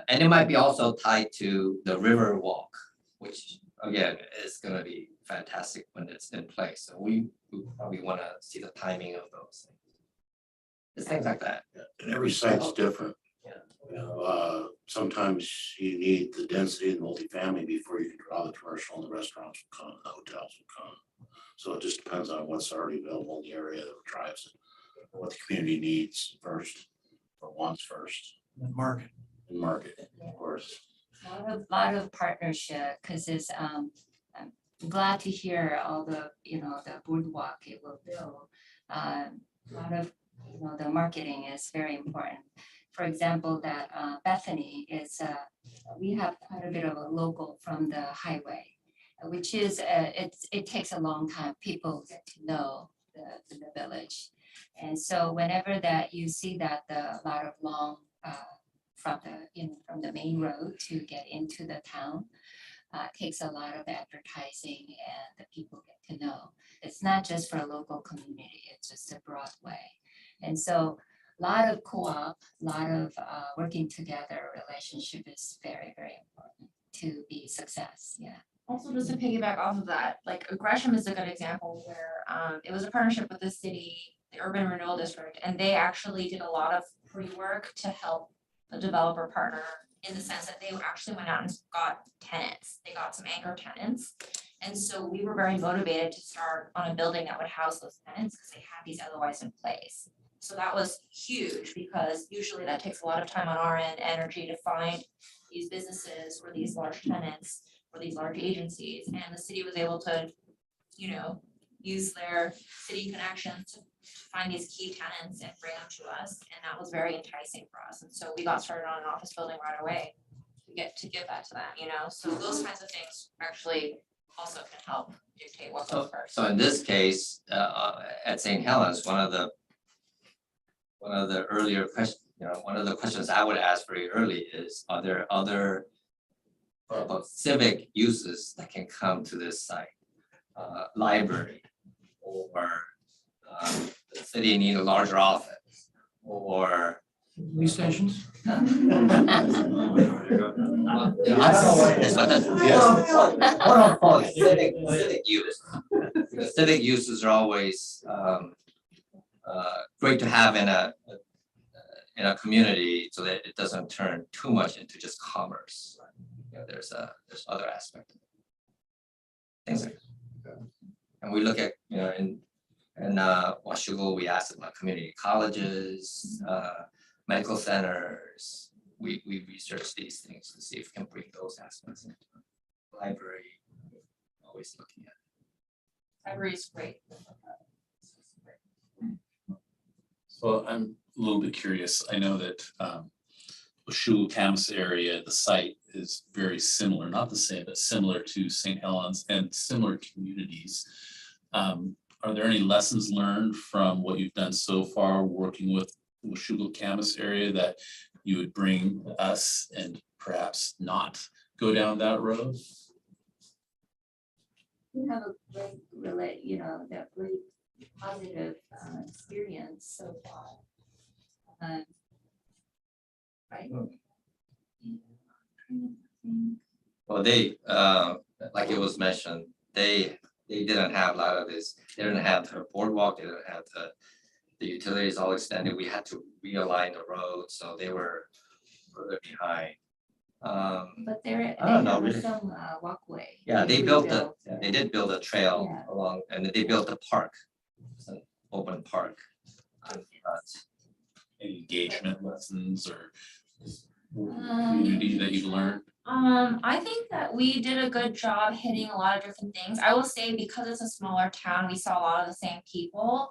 and it might be also tied to the Riverwalk, which again is going to be fantastic when it's in place. So we probably want to see the timing of those things. It's things like that. Yeah, and every site's different. Yeah. You know, sometimes you need the density of multifamily before you can draw the commercial, and the restaurants will come, the hotels will come. So it just depends on what's already available in the area that drives it, what the community needs first, or wants first. And market. And market, of course. A lot of partnership, because it's I'm glad to hear all the, you know, the boardwalk it will build. A lot of, you know, the marketing is very important. For example, that Bethany is we have quite a bit of a local from the highway, which is it takes a long time people get to know the village. And so whenever that you see that a lot of long from the main road to get into the town, takes a lot of advertising and the people get to know. It's not just for a local community, it's just a broad way. And so a lot of co-op, a lot of working together relationship is very, very important to be success, yeah. Also, just to piggyback off of that, like Gresham is a good example where it was a partnership with the city, the Urban Renewal District, and they actually did a lot of pre-work to help the developer partner in the sense that they actually went out and got tenants. They got some anchor tenants. And so we were very motivated to start on a building that would house those tenants because they had these otherwise in place. So that was huge because usually that takes a lot of time on our end, energy to find these businesses or these large tenants or these large agencies. And the city was able to, you know, use their city connections to find these key tenants and bring them to us. And that was very enticing for us. And so we got started on an office building right away to give that to them, you know? So those kinds of things actually also can help dictate what goes first. So in this case, at St. Helens, one of the earlier questions, you know, one of the questions I would ask very early is, are there other civic uses that can come to this site? Library, or the city need a larger office, or Police stations? I don't know what it is, but that's, what I'll call it, civic use. Because civic uses are always great to have in a community so that it doesn't turn too much into just commerce. You know, there's other aspects. Things like that. And we look at, you know, in Washougal, we asked about community colleges, medical centers. We research these things to see if we can bring those aspects into the library. Always looking at it. Library is great. So I'm a little bit curious. I know that Washougal Camas area, the site is very similar, not the same, but similar to St. Helens and similar communities. Are there any lessons learned from what you've done so far working with Washougal Camas area that you would bring us and perhaps not go down that road? We have a great that great positive experience so far. Right? Well, they, like it was mentioned, they didn't have a lot of this. They didn't have the boardwalk. They didn't have the utilities all extended. We had to realign the road, so they were further behind. But they I don't know, have really. some walkway. Yeah, they did build a trail Yeah. along, and they built a park, it's an open park. Engagement lessons or community that you've learned? I think that we did a good job hitting a lot of different things. I will say because it's a smaller town, we saw a lot of the same people.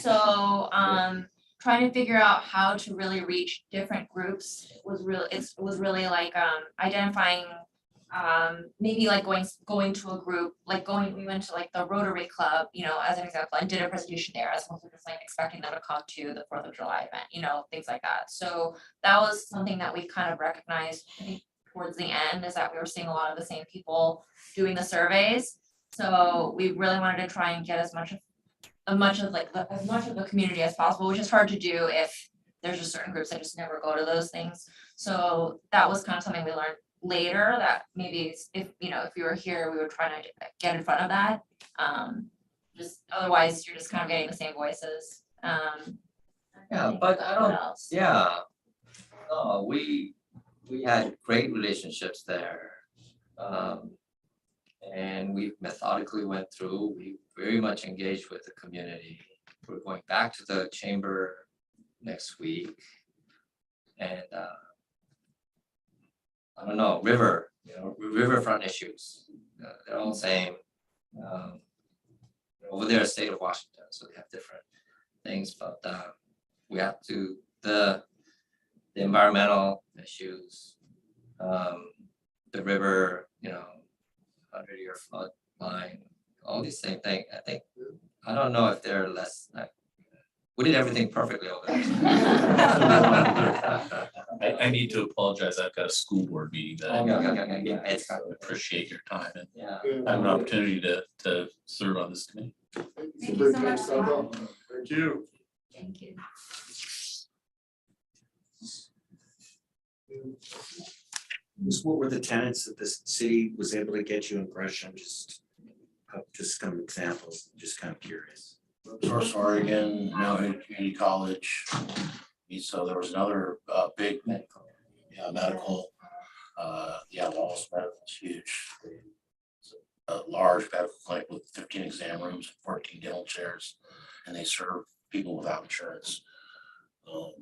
So, trying to figure out how to really reach different groups was really like, identifying, maybe like going to a group, like we went to like the Rotary Club, as an example, and did a presentation there as opposed to just like expecting them to come to the 4th of July event, things like that. So that was something that we kind of recognized, I think, towards the end, is that we were seeing a lot of the same people doing the surveys. So we really wanted to try and get as much of the community as possible, which is hard to do if there's just certain groups that just never go to those things. So that was kind of something we learned later, that maybe if we were here, we would try to get in front of that. Just otherwise you're just kind of getting the same voices. Yeah, but I What don't, else? yeah. No, we had great relationships there. And we methodically went through, we very much engaged with the community. We're going back to the chamber next week. And I don't know, riverfront issues, they're all the same. Over there, state of Washington, so they have different things, but we have to, the environmental issues, the river, 100-year flood line, all these same things. I don't know if they're less, we did everything perfectly over there. I need to apologize. I've got a school board meeting that I appreciate your time and have an opportunity to serve on this committee. Thank you so much. Thank you. Thank you. Just what were the tenants that the city was able to get you in Gresham? Just some examples, just kind of curious. Source Oregon, Mountain Community College. So there was another big medical, Wallace Medical is huge. It's a large medical clinic with 15 exam rooms, 14 dental chairs, and they serve people without insurance. What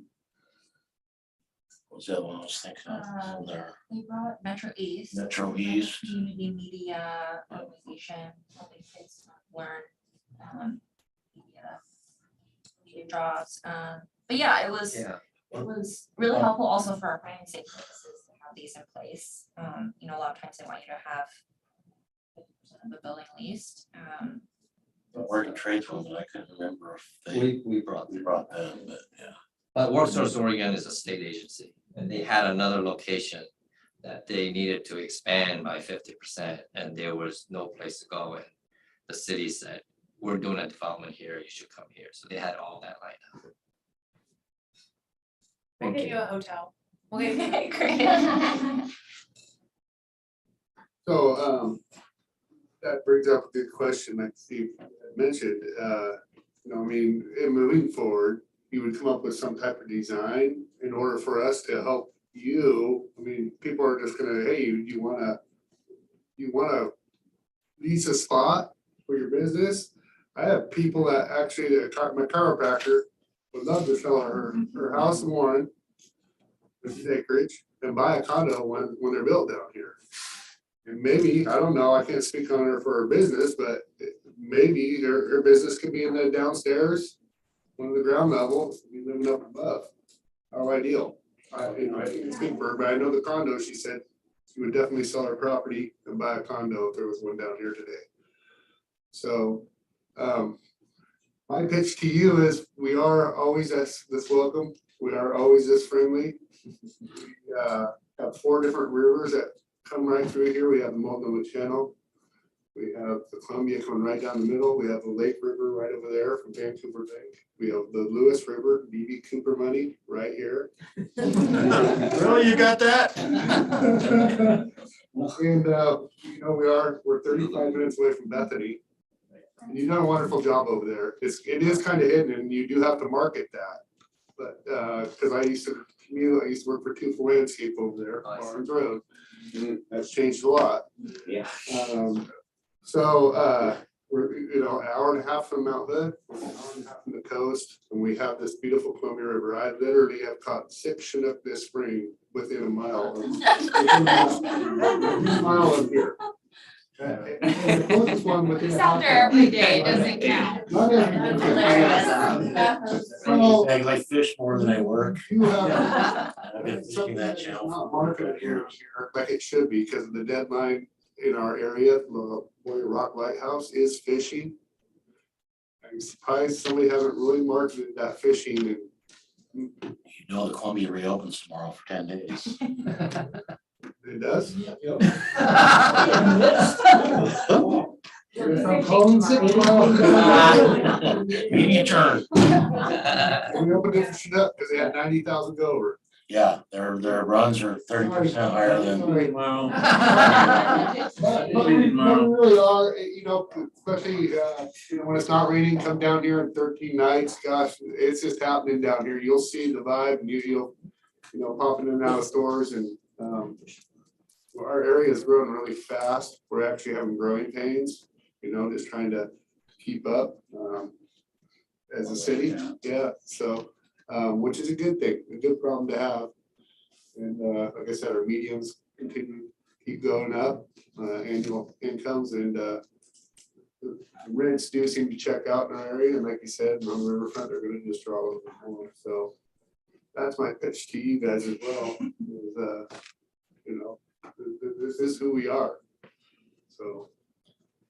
was the other one I was thinking of from there? We brought Metro East. Metro East. Community media organization, helping kids learn media jobs. But yeah, it was really helpful also for our planning state purposes to have these in place. A lot of times they want you to have 50% of the building leased. Working tradeswomen, I couldn't remember if we brought them, but yeah. But WorkSource Oregon is a state agency, and they had another location that they needed to expand by 50%, and there was no place to go. And the city said, we're doing a development here, you should come here. So they had all that lined up. We'll get you a hotel. We'll get you Great. So, that brings up a good question, like Steve mentioned, in moving forward, you would come up with some type of design in order for us to help you. People are just gonna, hey, you wanna lease a spot for your business? I have people that actually, my chiropractor would love to sell her house in Warren, this is acreage, and buy a condo when they're built down here. And maybe, I don't know, I can't speak on her for her business, but maybe her business could be in the downstairs, one of the ground level, be living up above. How ideal. I can speak for her, but I know the condo, she said she would definitely sell her property and buy a condo if there was one down here today. So, my pitch to you is we are always this welcome. We are always this friendly. We have 4 different rivers that come right through here. We have the Multnomah Channel. We have the Columbia coming right down the middle. We have the Lake River right over there from Vancouver Lake. We have the Lewis River, B.B. Cooper money right here. Really, you got that? And you know, we're 35 minutes away from Bethany. And you've done a wonderful job over there. It is kind of hidden, and you do have to market that. But because I used to commute, I used to work for 2 for Landscape over there, Barnes Road. And that's changed a lot. Yeah. So we're, you know, an hour and a half from Mount Hood, an hour and a half from the coast, and we have this beautiful Columbia River. I literally have caught 6 Chinook this spring within a mile of here. And the closest one within It's a out there every day, it doesn't count. Not every day. I fish more than I work. You have I've been fishing that channel. not marketed here, like it should be, because of the deadline in our area, the Warrior Rock Lighthouse is fishing. I'm surprised somebody hasn't really marketed that fishing. And You know, the Columbia reopens tomorrow for 10 days. it does. Media turn. We opened it for Chinook because they had 90,000 go over. Yeah, their runs are 30% higher than. But we really are, you know, especially, you know, when it's not raining, come down here in 13 nights, gosh, it's just happening down here. You'll see the vibe and you'll, you know, popping in and out of stores, and our area is growing really fast. We're actually having growing pains, you know, just trying to keep up as a city. Yeah, so, which is a good thing, a good problem to have. And like I said, our medians keep going up, annual incomes, and the rents do seem to check out in our area. And like you said, on the riverfront, they're going to just draw a little bit more. So that's my pitch to you guys as well. Is, you know, this is who we are. So.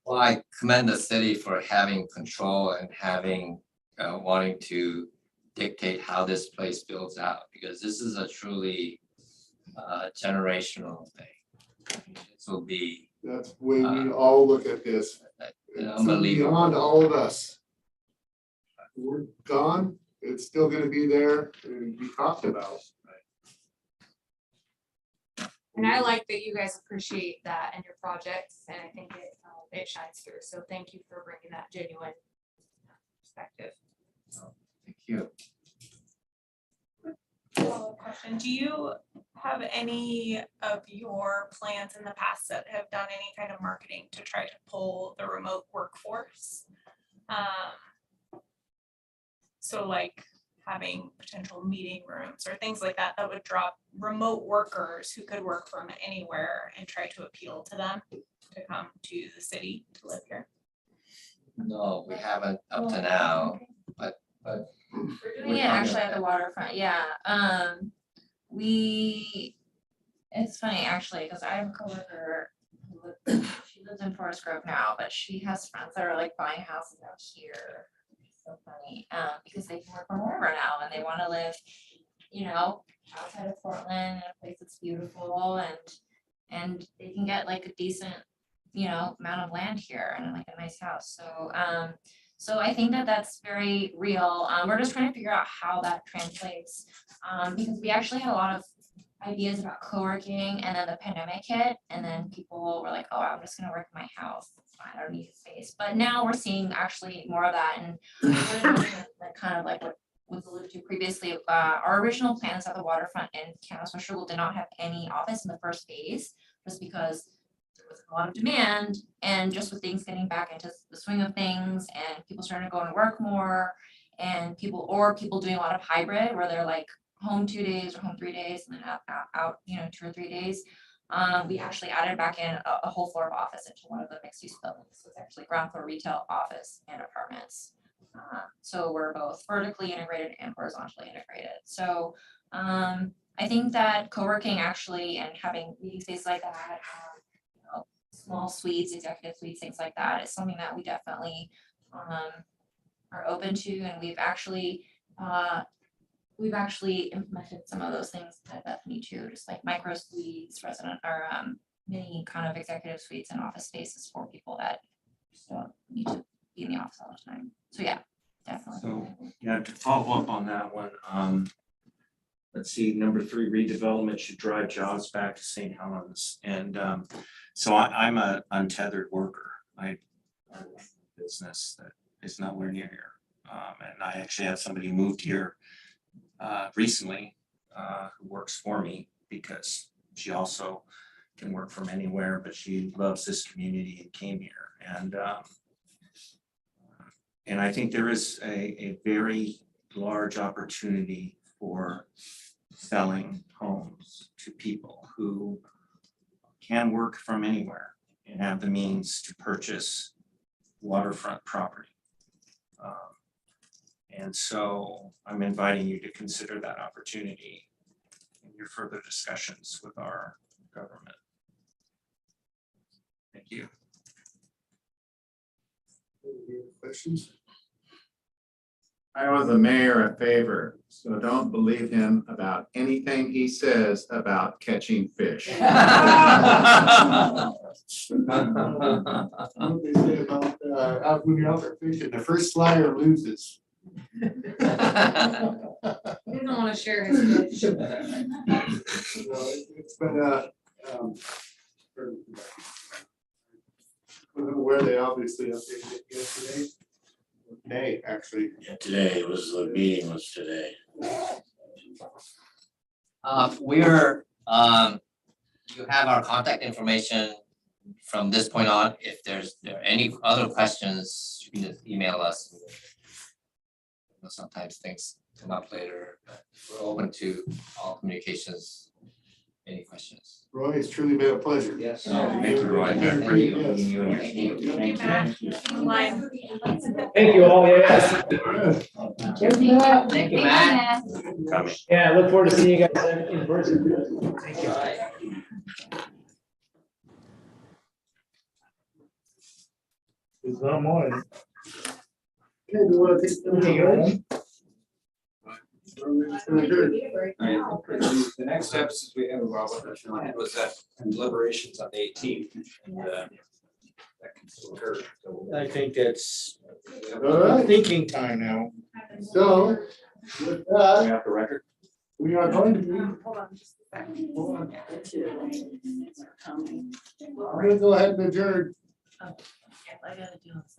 Well, I commend the city for having control and having wanting to dictate how this place builds out, because this is a truly generational thing. This will be. That's the way we all look at this. It's beyond all of us. We're gone. It's still going to be there and be talked about. And I like that you guys appreciate that in your projects, and I think it shines through. So thank you for bringing that genuine perspective. Thank you. Follow-up question. Do you have any of your plans in the past that have done any kind of marketing to try to pull the remote workforce? So like having potential meeting rooms or things like that that would draw remote workers who could work from anywhere and try to appeal to them to come to the city to live here? No, we haven't up to now, but. We're doing it actually at the waterfront, yeah. It's funny actually, because I have a coworker she lives in Forest Grove now, but she has friends that are like buying houses out here. It's so funny, because they can work from wherever now and they want to live, you know, outside of Portland in a place that's beautiful, and they can get like a decent, you know, amount of land here and like a nice house. So I think that that's very real. We're just trying to figure out how that translates, because we actually had a lot of ideas about co-working, and then the pandemic hit, and then people were like, oh, I'm just gonna work in my house. It's fine, I don't need space. But now we're seeing actually more of that, and that kind of like what was alluded to previously. Our original plans at the waterfront in Camas West Sugar did not have any office in the first phase, just because there was a lot of demand, and just with things getting back into the swing of things and people starting to go to work more, and people doing a lot of hybrid where they're like home 2 days or home 3 days and then out, you know, 2 or 3 days. We actually added back in a whole floor of office into one of the mixed use buildings. So it's actually ground floor retail, office, and apartments. So we're both vertically integrated and horizontally integrated. So I I think that co-working actually and having meeting spaces like that, small suites, executive suites, things like that is something that we definitely are open to, and we've actually implemented some of those things at Bethany too, just like micro suites, resident or many kind of executive suites and office spaces for people that just don't need to be in the office all the time. So yeah, definitely. So, yeah, to follow up on that one, let's see, number 3, redevelopment should drive jobs back to St. Helens. And so I'm a untethered worker. I run a business that is nowhere near here. And I actually have somebody who moved here recently who works for me because she also can work from anywhere, but she loves this community and came here. And I think there is a very large opportunity for selling homes to people who can work from anywhere and have the means to purchase waterfront property. And so I'm inviting you to consider that opportunity in your further discussions with our government. Thank you. Any questions? I owe the mayor a favor, so don't believe him about anything he says about catching fish. What they say about out when you're out there fishing, the first flyer loses. He doesn't want to share his fish. It's been where they obviously updated it yesterday. Today, actually. Yeah, today was, the meeting was today. We're, you have our contact information from this point on. If there are any other questions, you can just email us. Sometimes things come up later, but we're open to all communications. Any questions? Roy, it's truly been a pleasure. Yes. Thank you, Roy. Great meeting you and your team. Thank you. Thank you all, yes. Thank you, Matt. Coming. Yeah, I look forward to seeing you guys in person. Thank you. There's no more. Okay, we want to take them. The next steps is we have, well, what the plan was that deliberations on the 18th. And that can still occur. I think that's All right. thinking time now. So, with that, We have the record. we are going to be. Hold on just a second. Hold on. I'm gonna go ahead and adjourn. I gotta do this.